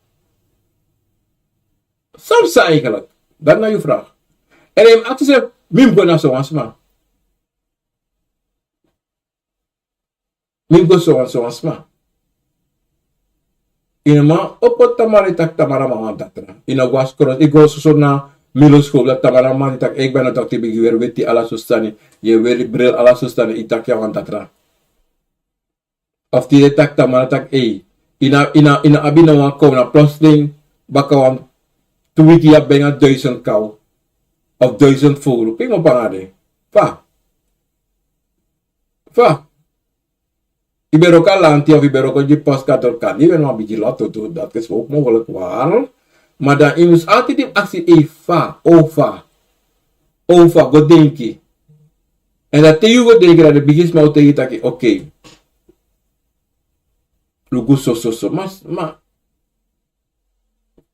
Soms eigenlijk. Dat na je vraag. En hem acties review. Mim go na zo ansma. Mim go zo ansma. Inama opot tamari tak tamara ma datra. Ina was cross igo so na middle school dat tamara ma tak ik ben dat tibi weer weti ala sustani. Je weer bril ala sustani itak ya wan datra. Of die tak tamara tak ina abina wan kom na plotseling bakawan tuwiti ya benga 1000 kou of 1000 furu. Ping pangade. Fa. Iberoka lanti of Iberoka die postkater kan. Je bent maar een beetje laat toe. Dat is ook mogelijk waar. Maar dan je moet altijd die actie ova, go denken. En dat te je go denken dat de begin maar te je dat oké. Lugu so. Maar.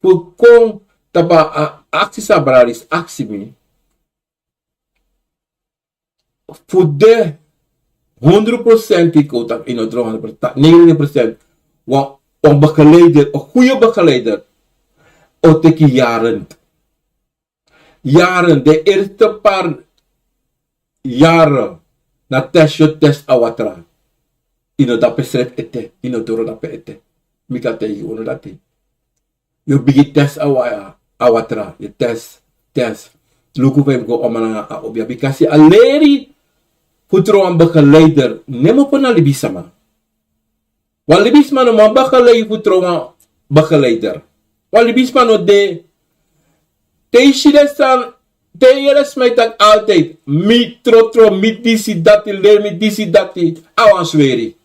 Voor kon taba actie sabraris actie me. Voor de 100% ik ook dat in het 90% wat een begeleider, een goede begeleider, ook jaren. De eerste paar jaren na test awatra. In dat beschrijft ete, in het door dat ete. Mika te je onder dat. Je begint test awatra, je test. Luku vem go omana obia bikasi aleri. Putro ang begeleider, nemo po na libisama. Wan libisma no man begeleider putro ang begeleider. Wan libisma no de, te shidesan, te yeres mij tak altijd, mi trotro, mi disi dati, leer mi disi dati, awan sweri.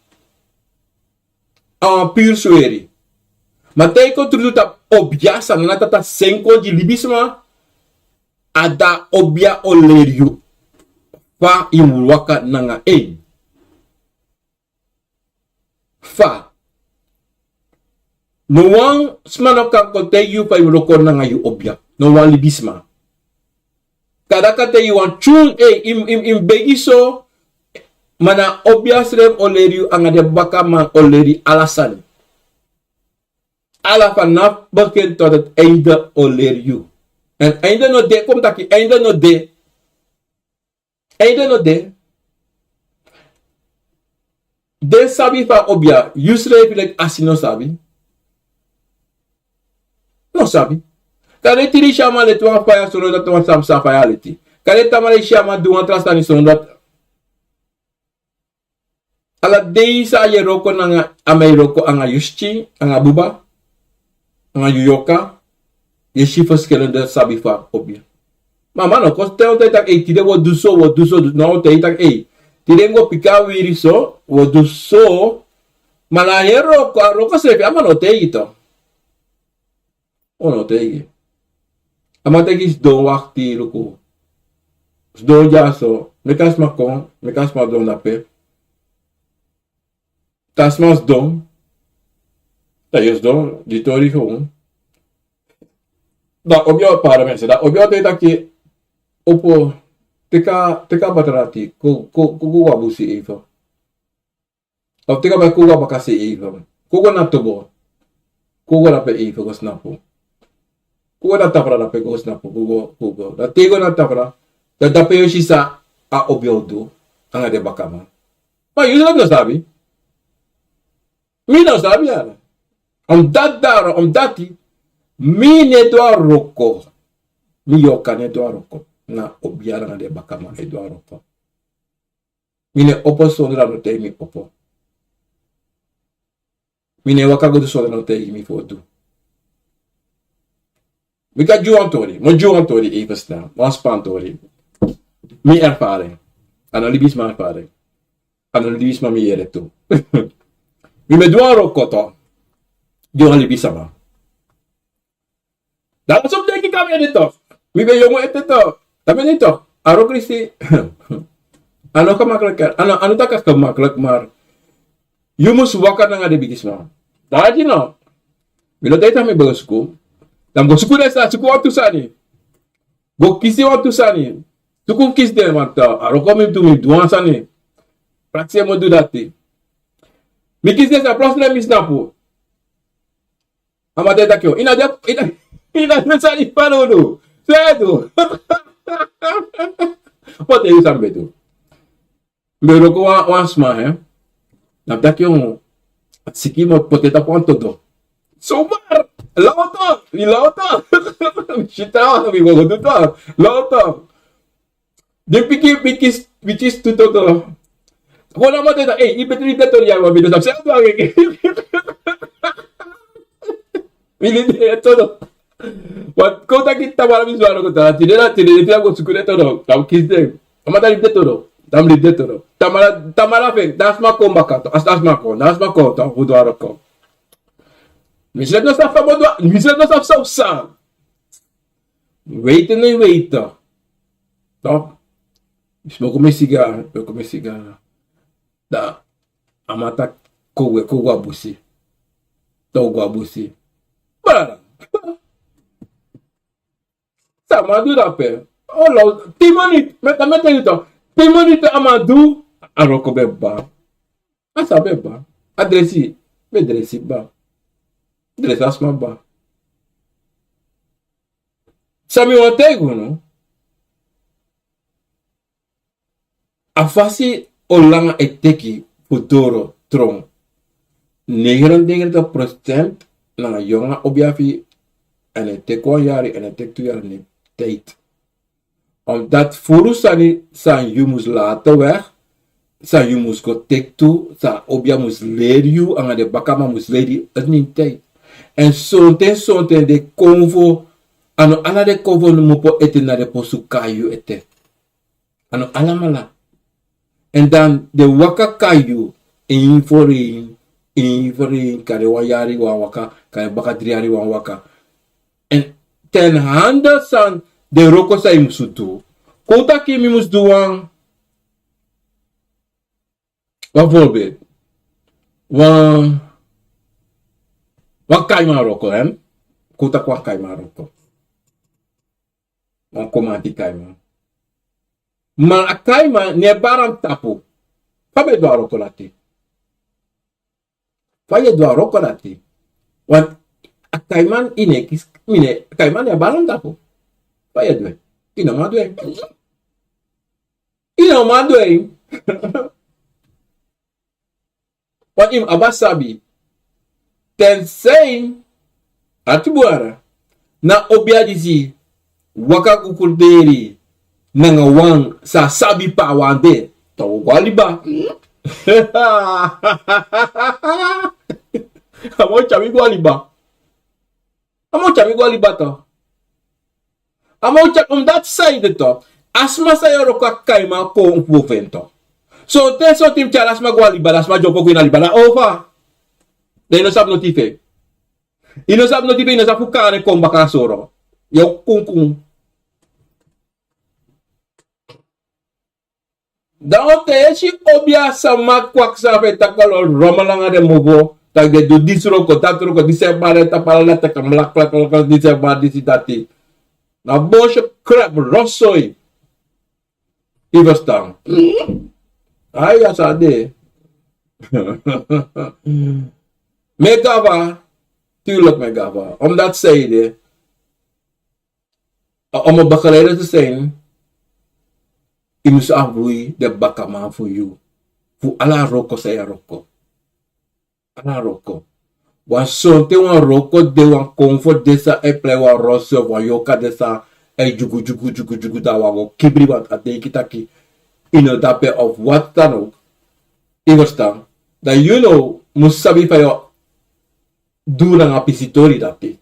Awan puur sweri. Maar te ko trudu tap obia sang natata senko di libisma, ada obia oleriu. Fa imulwaka nanga Fa. No one smanoka kote you pa imuloko nanga yu obia. No one libisma. Kadakate you want chung im begiso mana obia srem oleri angade baka man oleri alasan. Ala vanaf begin tot het einde oleri. En einde no de komt taki einde no de. Einde no de. De sabi fa obia. You schrijf like asino sabi. No sabi. Kare tiri shama le tuwa faya sono dat tuwa sam sa faya leti. Kare tamale shama duwan trastani sono dat. Ala dei sa ye roko nanga amay roko anga yushi, anga buba, anga yuyoka. Ye shifas kelen de sabi fa obia. Mama no kos teo te tak tide wo do so no te tak tide ngo pika wiri so wo do so mala hero ko roko se ama no te ito. Ono te. Ama te gis do wakti luku. Do jaso, mekas makon, mekas ma do na pe. Tasmas dom. Ta yes do, di tori gewoon. Da obia para mensen, da obia te tak opo teka baterati ko wabusi even. Of tiga ba kuga bakasi even. Kuga na tobo. Kuga na pe even ko snapo. Kuga na tapra na pe ko snapo. Kuga. Da tigo na tapra. Da dape yo shisa a obiodo. Anga de bakama. Ma yun no sabi. Mi no sabi ala. Om dati. Mi ne doa roko. Mi yoka ne doa roko. Na Obia anga de bakama e doa roko. Mi ne opo sondra no te mi opo. Mine wakago do sondra no te mi foto. Mi ga juantori. Mo juantori even snel. Mo spantori. Mi ervaring. Analibis ma ervaring. Analibis ma mi yere tu. Mi me doa roko to. Juan libis sama. Dalam sob denk ik aan je dit toch. Wie ben jongen het toch. Dat ben ik toch. Aro Christi. Ano gemakkelijk. Ano tak gemakkelijk maar. Je moest wakker naar de bigisma. Daar je nou. Bilo data me bosku. Dan bosku desa suku waktu sani. Bo kisi waktu sani. Suku kis de manta. Aro kami tu mi duan sani. Praksi mo do dati. Mi kis desa problem is napu. Amade takyo. Ina sani panodo. Sedo. What are you sambedo? Mbero ko wan sma he. Nabdak yung siki mo poteta ponto do. Sobar! Lauto! Ilauto! Shita! Mi go do to. Lauto! De pikis tuto to. Wala mo teta. Ipetri teto ya mo bido sa do age. Milite todo. Wat kota kita wala mi zwaro ko ta. Tidera ko sukure todo. Tam kisde. Amata lite todo. Tam lite todo. Tamara fe. Das ma ko makato. Das ma ko to. Udwaro ko. Mislet no sa famo do. Mislet no sa sa. Wait. To. Smo come cigar. Da. Amata ko abusi. To go abusi. Bara. Sama do da pe. Oh lo, timonit, mete ito. Timonit amadu, aroko beba. Asa beba. Adresi, bedresi ba. Dresas ma ba. Sami watego no. Afasi olanga eteki futuro tron. 99% na jonga Obia en het tek 1 jaar en het tek 2 jaar niet tijd. Omdat voor zijn je moest laten weg, zijn je moest go tek toe, zijn Obia moest leren je, en de bakama moest leren je, het niet tijd. En zo'n de convo, en alle de convo no mopo eten naar de posu kayu eten. En allemaal. En dan de waka kayu, één voor één, kare wayari wa waka, kare baka driari wa waka. En ten hande san de roko sa imusu do. Kota ki mi mus doan. Bijvoorbeeld. Wan kaima roko, hè? Kota kwa kaima roko. Wan komandi kaima. Maar a kaima ne baram tapo. Fabe do roko lati. Faye do roko lati. Want a kaiman inekis mine kaiman ya balam tapo. Faye do. Ina ma do. Want im abasabi. Tensei atibuara na Obia dizi waka kukurderi nanga wang sa sabi pa wande to waliba. Amo chami waliba. Amo chami waliba to. Amo cham that side to. Asma sa yoro ka kaima ko movento. So teso tim chalas magwaliba las majopo ko inalibala over. Dahil no sab notife. Ino sab notife ino sa fukane ko bakasoro. Yo kung. Daote si Obia sa makwak sa fetakalo romalang ade mobo. Tagde do disro ko tatro ko disebare tapala ta kamlak ko disebare disitati. Na bosho crap rosoy. Ivastang. Ay asade. Megava, tuurlijk Megava. Omdat zij de, om een begeleider te zijn, je moet afboeien de bakama voor jou. Voor alla roko zij roko. Alla roko. Wan sonte wan roko de wan comfort desa e play wan rosso wan yoka desa e jugu da wan kibri wat adeki taki in a dape of wat dan ook. Je verstaan? Dat you know, moest sabi van jou doen aan apisitori dat die.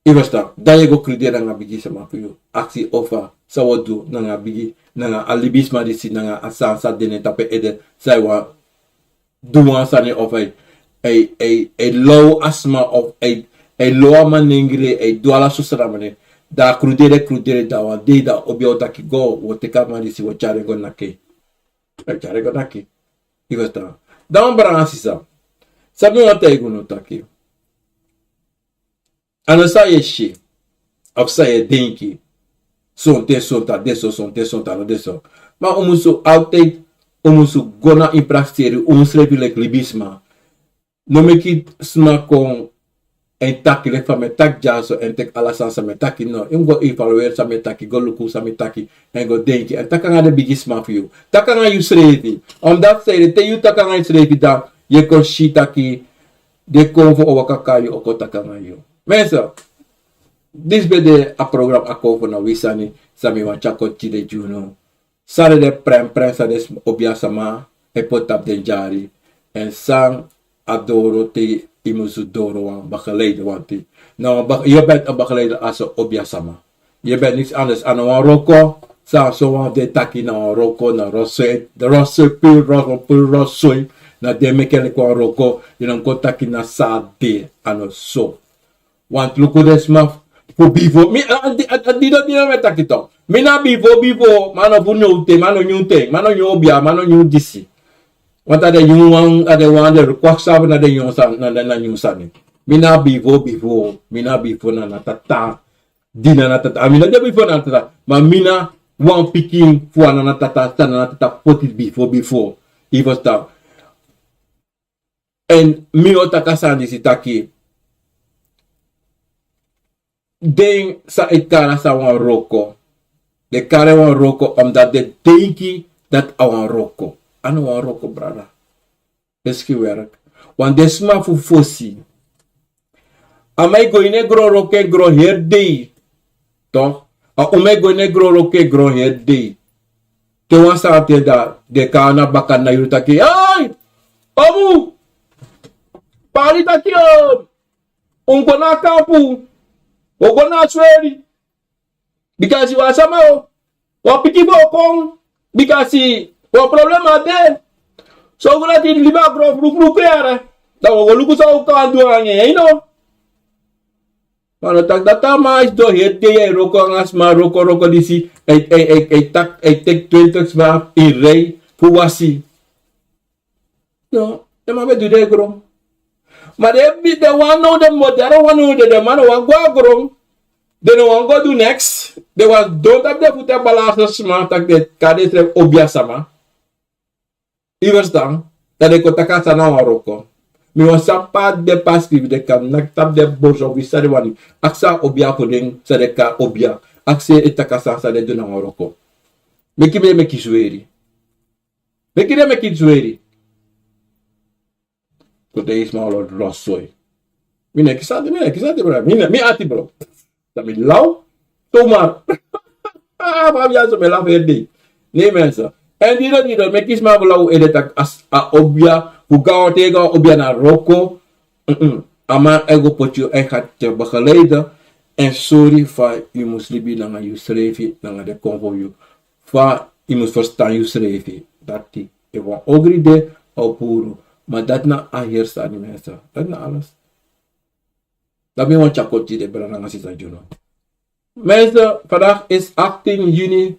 Je verstaan? Dat je ook krederen aan bigi sama voor jou. Actie offer, sawo do, nanga bigi, nanga alibisma disi, nanga asansa dene tape ede, sai wa doen sani of a low asma of a low manengre, a duala susramane. Da krudere da wa de da obia taki go, wo teka disi wo chare go nake. Chare go nake. Je verstaan? Dan branga sisa. Sabi nga tayo no taki. Ano sa ye shi. Of sa ye denki. Sonta, no deso. Maar umusu altijd, umusu gona in prakteri, umusrevi lek libisma. No meki sma kon en taki lek fa me tak jaso en tek alasan sa me taki no. Go evaluer sa me taki, go luku sa me taki, en go denki. En taka nga de bigisma for you. Taka nga you srevi. Omdat say te you taka nga srevi da, je kon shitaki, de kon voor owakakayo oko taka nga you. Mensen, dit is de program ako na wisani sami wan chako chide juno. Sare de prem sa des obia sama e potap den jari. En sang adoro te imusu doro wan bageleide wanti. Nou, je bent een begeleider als obia sama. Je bent niks anders aan een roko. Sang so wan de taki na een roko na rosse. De rosse pur rosse. Na de mekele kwa roko. Je dan kotaki na sa de ano so. Want luku desma for bivo mi adido dina meta kito mi na bivo mano bunyo te mano nyunte mano nyobia mano nyudisi want ade nyuang ade wande kwaksa na de nyonsa na nyusani mi na bivo na tata dina na tata mi na de bivo na tata ma mina wan picking for na tata na tata poti bivo even sta en mi otakasani sitaki den sa ikara sa wan roko. De kare wan roko omdat de denki dat awan roko. Ano wan roko brada. Eski werk. Want desma fu fosi. Amai go ine gro roke gro herde. Toch? A umai go ine gro roke gro herde. Te wan sa te da de kana bakan na yutaki. Ay! Amu! Pari taki unko na kampu. Ogo na sweri. Because wa sama o. Wa piki bo kong. Because wa problema de. So gula ti liba bro fru kere. Da ogo luku sa o ka andu anye, you know. Mano tak data mais do hete ye roko ngasma roko disi. Tak tek 20 ma in rei fu wasi. No, e ma be du de grom. Maar de one know the modern one know the man one go grom. Then one go do next. They was don't have the voeten balans smart tak de kade obia sama. Iverstaan dat ik otaka sana waroko. Mi was sapa de passive de kan nak tap de bourgeois wi sare wani. Aksa obia ko ding sare ka obia. Akse etaka sa de dona waroko. Meki zweri. Meki zweri. Kote is maar lo rossoi. Mine kisate bro. Mi ati bro. Tami lau. Tomar. Pabia so me la verde. Nee mensen. En die dat met kies maar lau edetak as a obia. Hoe tega obia na roko. Ama ego potje en gaat te begeleiden. En sorry van je moest libi na je schreef na de convo je. Van je moest verstaan je schreef. Dat die. Je was ogri de opuru. Maar dat na aher sta die mensen. Dat na alles. Dat ben je een chakotje de brana sisa juno. Mensen, vandaag is 18 juni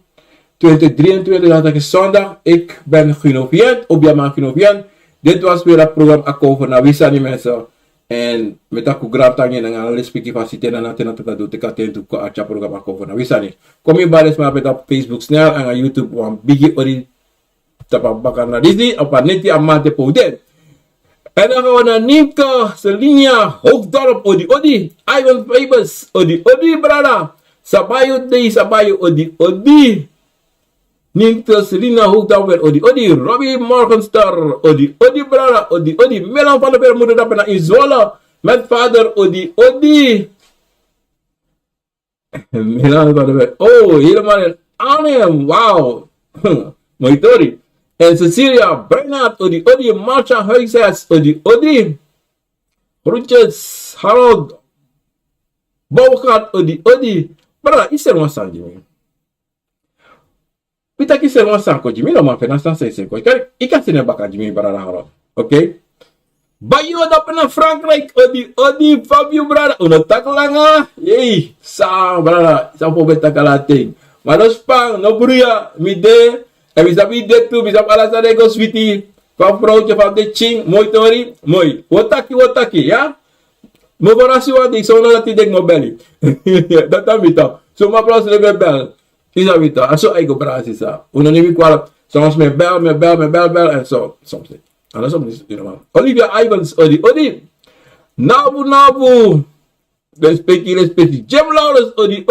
2023. Dat is zondag. Ik ben Gunoviant. Obia man Gunoviant. Dit was weer het programma Akko na Wisa die mensen. En met aku grab tanya dengan analis pikir fasite na natin na tutado tekaten tu ko acha programma Akko na Wisa ni. Kom je baris maar op Facebook snel en aan YouTube wan bigi ori tapabaka na disi, apa neti amate poten. En dan gaan we naar Nienke, Selinia, Hoofddorp, Odi, Ivan Fabers, Odi, brada. Sabayo Day, Sabayo, Odi. Nienke, Selina, Hoofddorp, Odi, Robbie Morgenstar, Odi, brada, Odi. Melan van de Bermuda, dat ben in Zwolle, met vader, Odi. Melan van de Bermuda, oh, helemaal in Arnhem, wauw. Mooi story. En Cecilia, Bernard, Odi, Marcia Huizes, Odi. Groetjes, Harold, Bouwgaard, Odi. Brada, is er een sang, Jimmy? Pita ki er een sang, Jimmy? No, maar fena sang zijn, Kijk, ik kan ze niet bakken, Jimmy, brada, Harold. Oké? Bayo, dat ben Frankrijk, Odi, Fabio, brada. Uno taklanga, yey, sa, brada, sa po betakalating. Maar dat is pang, no bruya, midde. En we sabi dit toe, we sabi alasane go sweetie. Van vrouwtje van de ching, mooi tori, mooi. Wotaki, ja? Mo borasi wat ik zo dat ik denk mo belly. Dat dan vita. So ma plus le bel. Isa vita. Aso ay go brasi sa. Uno ni mi kwala. Soms me bel en so something. En dat is you know. Olivia Ivans, Odi. Nabu. Respecti. Jem Lawrence, Odi.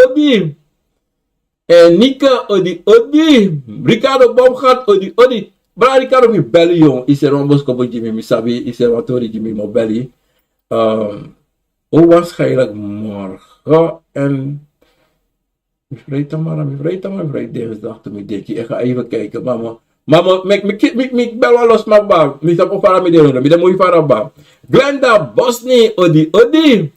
En Nika, Odi. Ricardo Baumgart, Odi. Bra Ricardo mi belly, jong. Is er een boskopo Jimmy, mi sabi. Is er wat tori Jimmy, mo belly. Hoe waarschijnlijk morgen. En... Vrijdag dinsdag te mijn dekje. Ik ga even kijken, mama. Mama, ik bel wel los, maar bam. Ik zal op varen met de hond. Ik moet varen, bam. Glenda, Bosni, Odi.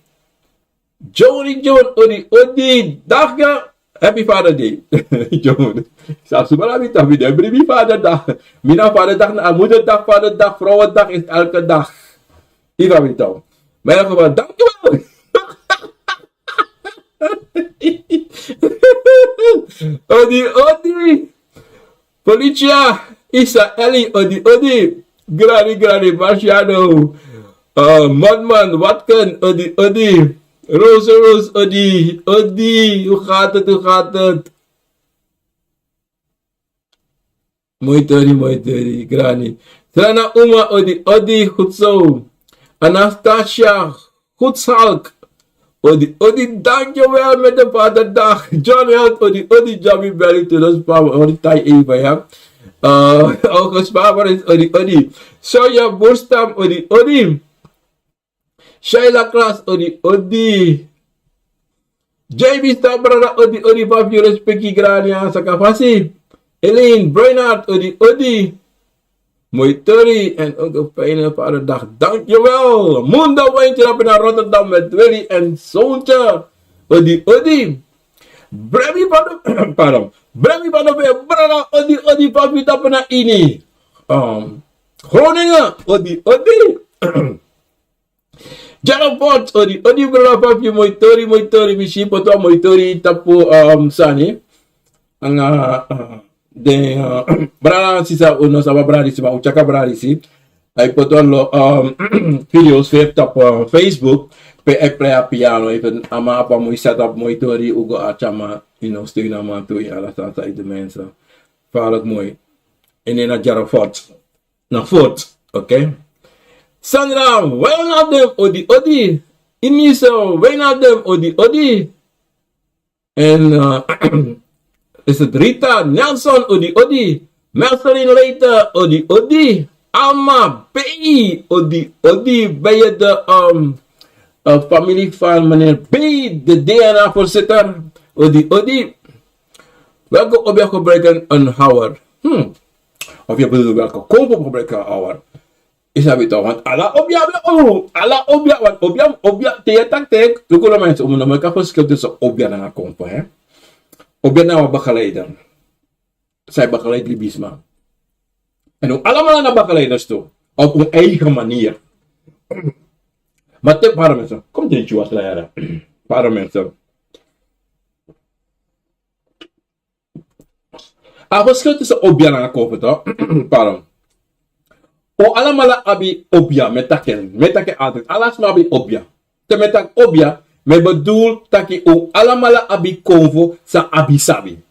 Johnny, Odi. Dag, ja. Happy Father Day. John. Zelfs maar niet dat we de briefie Vaderdag. Mina Vaderdag, Moederdag, Vaderdag, Vrouwendag is elke dag. Iva weet het. Maar in geval, dankjewel. Odi. Policia, Isa, Ellie, Odi. Granny, Marciano. Modman, Watken, Odi. Rose, Odi, hoe gaat het? Mooi tori, Granny. Trana Uma, Odi, goed zo. Anastasia, goed zalk. Odi, dankjewel met de vaderdag. John Held, Odi, Jobby Belly, to the spam, Odi, tai even, ja. August Faber is Odi. Soja Boerstam, Odi. Shaila Klas, Odi. JB Stabra, Odi, Fabio, Respecti, Grania, Sakafasi. Elaine, Brainard, Odi. Mooi tori en ook een fijne vaderdag. Dankjewel. Munda wijntje op naar Rotterdam met Willy en zoontje. Odi. Bremi van de brada, Odi, Fabio, op naar Ini. Groningen, Odi. Jarapot, Odi, brada, Fabio, mooi tori, Michi, poto, mooi tori, tapo, Sani. De brada sisa uno saba brada sima uchaka brada si ay potom lo videos via op Facebook pe I play a piano even ama apa mo set up mo itori ugo achama stuur na man toe ala tata de mensen vaarlijk mooi en in a jarafot na fort okay Sandra well not them odi iniso well not them odi en is het Rita, Nelson, Odi, Marceline Leiter, Odi, Alma, B, Odi, ben je de familie van meneer B, de DNA-voorzitter, Odi. Welke Obia gebruiken een houwer? Of je bedoelt welke kompo gebruiken een houwer? Is dat toch? Want alla Obia, want Obia, teetak, toen mensen om elkaar verschil tussen Obia en een kompo, hè? Obia na begeleider. Zij begeleidt Libisma. En ook allemaal naar begeleiders toe. Op hun eigen manier. Maar te paar mensen. Kom dit je was leren. Paar mensen. Er verschil tussen Obia en kopen toch? Paar. O allemaal abi Obia met takken altijd. Alles maar abi Obia. Te met tak Obia. Me bedoel taki o alamala abi konvo sa abi sabi.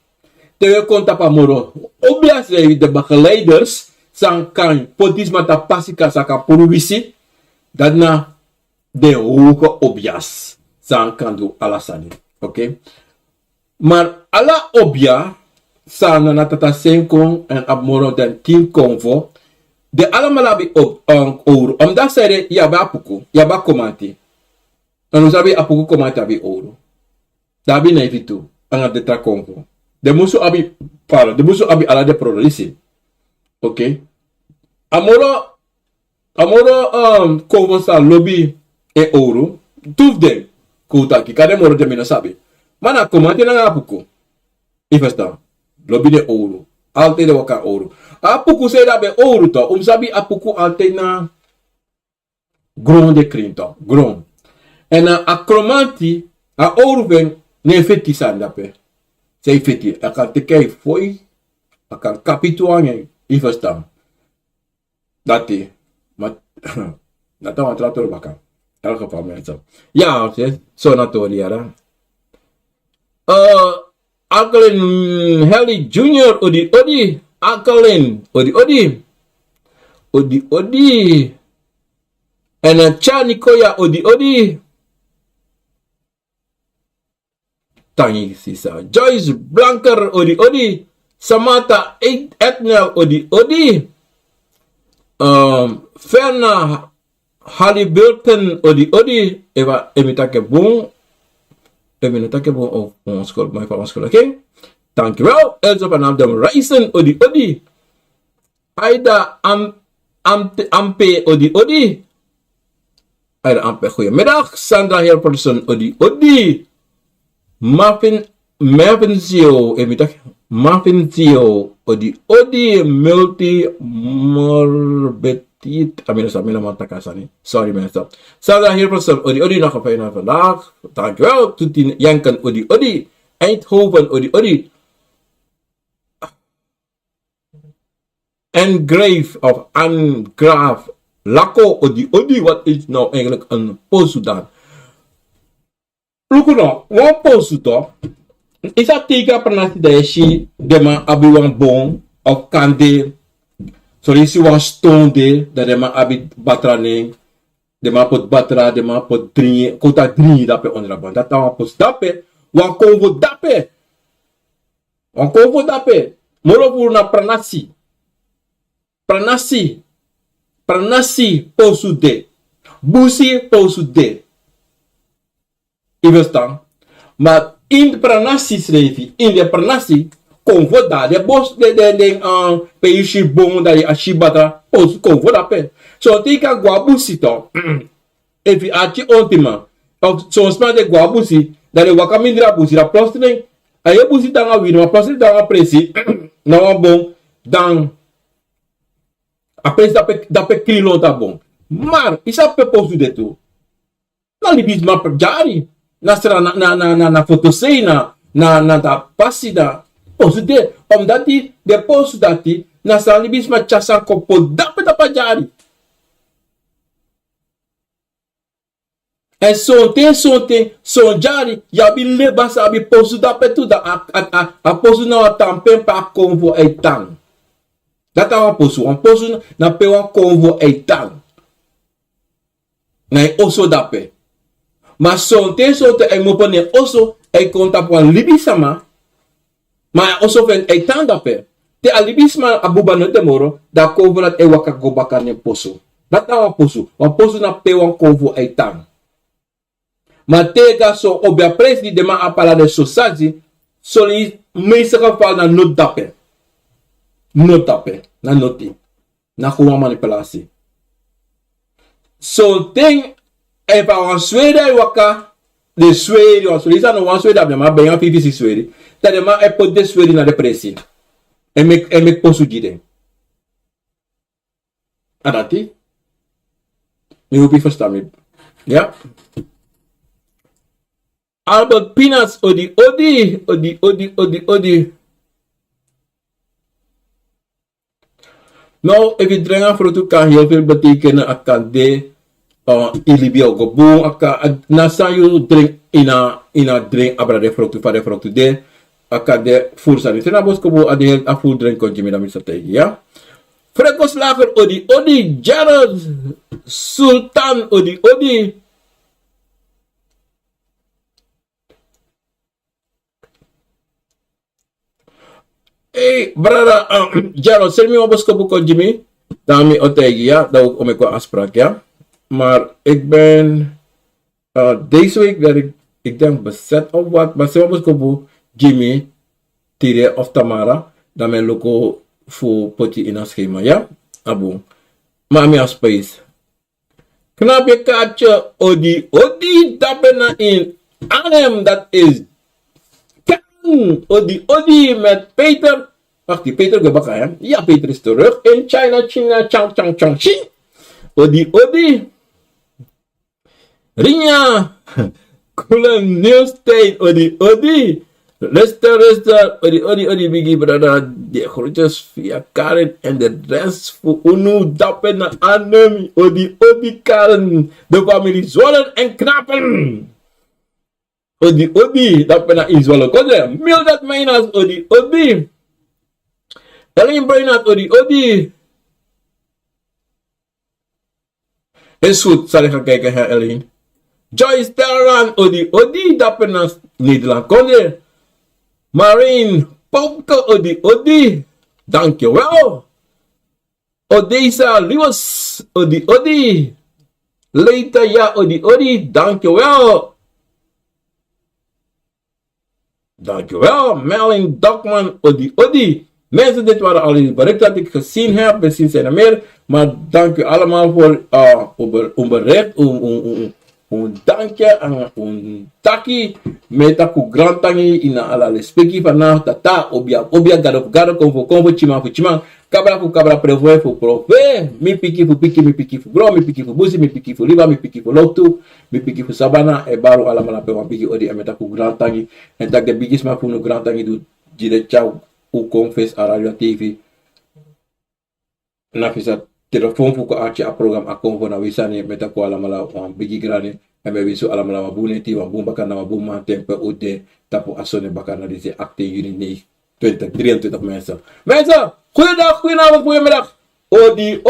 Te konta pa moro. Obia se de begeleiders san kan potis mata pasika saka purwisi. Dat na de hoge obias san kan do alasani. Oké? Maar ala obia san na tata senkong en abmoro den 10 konvo. De allemaal abi ouro. Omdat zij ja ba apuku, ja ba komati. En ons abi apuku komati abi ouro. Dabi na evitu, anga de tra konvo. De musu abi para, de musu abi ala de produksi. Oké. Amoro konvo sa lobby e ouro. Tuf den kutaki, kade moro de mina sabi. Mana komati na apuku. Ifesta. Lobby de ouro. Altijd de waka ouro. Apuku se da be ouro to. Sabi apuku altijd na gron de kring to. Gron. En a kromanti a ouro ven ne feti san dape. Sei feti. A kan te kei foi. A kan kapitu angen. Ifestam. Dati. Maar dat dan wat later baka. In elk geval mensen. Ja, zo natuurlijk ja. Akelin Heli Junior odi odi. Akelin odi odi. Odi odi. En Chanikoya odi odi. Tangi sisa. Joyce Blanker odi odi. Samantha Etnel odi odi. Ferna Halliburton odi odi. Eva emitake bon. Emitake bon of ons school. Maar van ons school. Oké. Dankjewel. Elsa van Amdam Reisen odi odi. Aida Ampe odi odi. Aida Ampe goedemiddag. Sandra Herperson odi odi. Mavinzio. Mavinzio odi odi. Multi morbiditet. Amina matakasani. Sorry mensen. Sandra Herperson odi odi. Nog een fijne vandaag. Dankjewel. Toetien Janken odi odi. Eindhoven odi odi. Engrave of Angraaf Lako odi odi. Wat is nou eigenlijk een Posoe? Look nou, one Posoe is dat teken pernah tidak si dema abi wang bong of kande. Sorry si wang stone de dat dema abi batraning. Dema pot batra, dema pot drie, kota drie dape onrabon. Dat wang pos dape, wang konvo dape. Wang konvo dape. Moro purna pranasi. Pranasi Posoe de. Busi Posoe de. Iverstaan. Maar in de pranasi schreef in de pranasi konvo da de bos de peishi bon da je ashibata Posoe konvo da pe. So tika guabusi to. Efi achi ontima. Of so sma de guabusi da de wakamindra busi da plotseling. Aye busi tanga wino, maar plotseling tanga presi. Nou bon dan apres dape kilo ta bon. Maar isa pe Posoe de tu. Na libis ma per jari. Na fotosei na ta pasi da Posoe de. Omdat die de Posoe dati na sa libis ma chasan kopo dape da pa jari. En son jari ya bi leba sa bi Posoe dape tu da a Posoe na tampen pa konvo e tang. Dat is een Posoe na pe wan konvo e tang. Na oso dape. Maar sonte e mopone oso e konta po libi sama. Maar oso ven e tang dape. Te alibisma abuba no temoro da konvo dat e waka gobaka ne Posoe. Dat is een Posoe. Wan Posoe na pe wan konvo e tang. Maar tega so obia presi de ma apala de sosazi. Soli meeste geval na not dape. No tape, na noti, na gewoon manipulatie. So thing, if I want Sweden waka, de Sweden, or so is no one Sweden, maar ben je PVC Sweden, dat de man put de Sweden naar de pressie. En make Posoe gide. Adati? Nu hoop je verstaan me. Ja? Albert Peanuts, odi. Nou, even drengen voor het kan heel veel betekenen. Akan de ilibio gobon. Akan nasayu drink ina drink abrade froktu de. akade fursa. Tena bosko bo ade a food drink kon Jimmy dami sa tegi, ja? Frekos lager odi Gerald Sultan odi. Hey, brother, Gerald, send me op bosko kon Jimmy. Dami o tegi, ja? Dat om ik wel afspraak, ja? Maar ik ben deze week dat ik denk bezet of wat, maar ze bosko Jimmy, Tire of Tamara, dan mijn loco voor poti in een schema, ja? Abu. Mami a space. Knap je kaartje, odi, dat ben in Arnhem, dat is kan, odi, met Peter. Wacht, die Peter gebakken, hè? Ja, Peter is terug in China, Chang, Xi. Odi. Rinja. Kulen Nieuwstijd, odi. Luister, odi, biggie brother. De groetjes via Karen en de rest voor Unu, Dappen en Anemi. Odi, Karen. De familie Zwolle en Knappen. Odi, Dappen en Zwolle. Kodre, Mildred Meinas, odi. Ellen Brainerd, odi. Is goed, zal ik gaan kijken, hè, Ellen. Joyce Terran, odi, Dappen en Nederland. Kodre. Marine Popke, odi. Dankjewel. Odessa Lewis, odi. Leita, ja, odi. Dankjewel. Melin Dokman, odi. Mensen, dit waren al die berichten dat ik gezien heb. Misschien zijn er meer. Maar dank u allemaal voor bericht. Dank je aan een taki. Met aku grand tangi ina ala lespeki vanaf tata. Obia gado konvo chima. Kabra prevoe voor prove. Mi piki voor bro. Mi piki voor busi. Mi piki voor riba. Mi piki voor lotu. Mi piki voor sabana. E baru allemaal pe wan piki odi. En met aku grand tangi. En tak de bigis ma voor grand tangi doet. Jide ciao. U confess a radio TV. Nafisa telefoon voor a program a konvo na wisani. Met aku allemaal wan bigi grani. En we wissen allemaal wat boenen die wat boen bakken na wat boen man tempe ode tapo asone bakken na deze 18 juni 2023 mensen. Mensen, goeiedag, goedenavond, goedemiddag. Odi.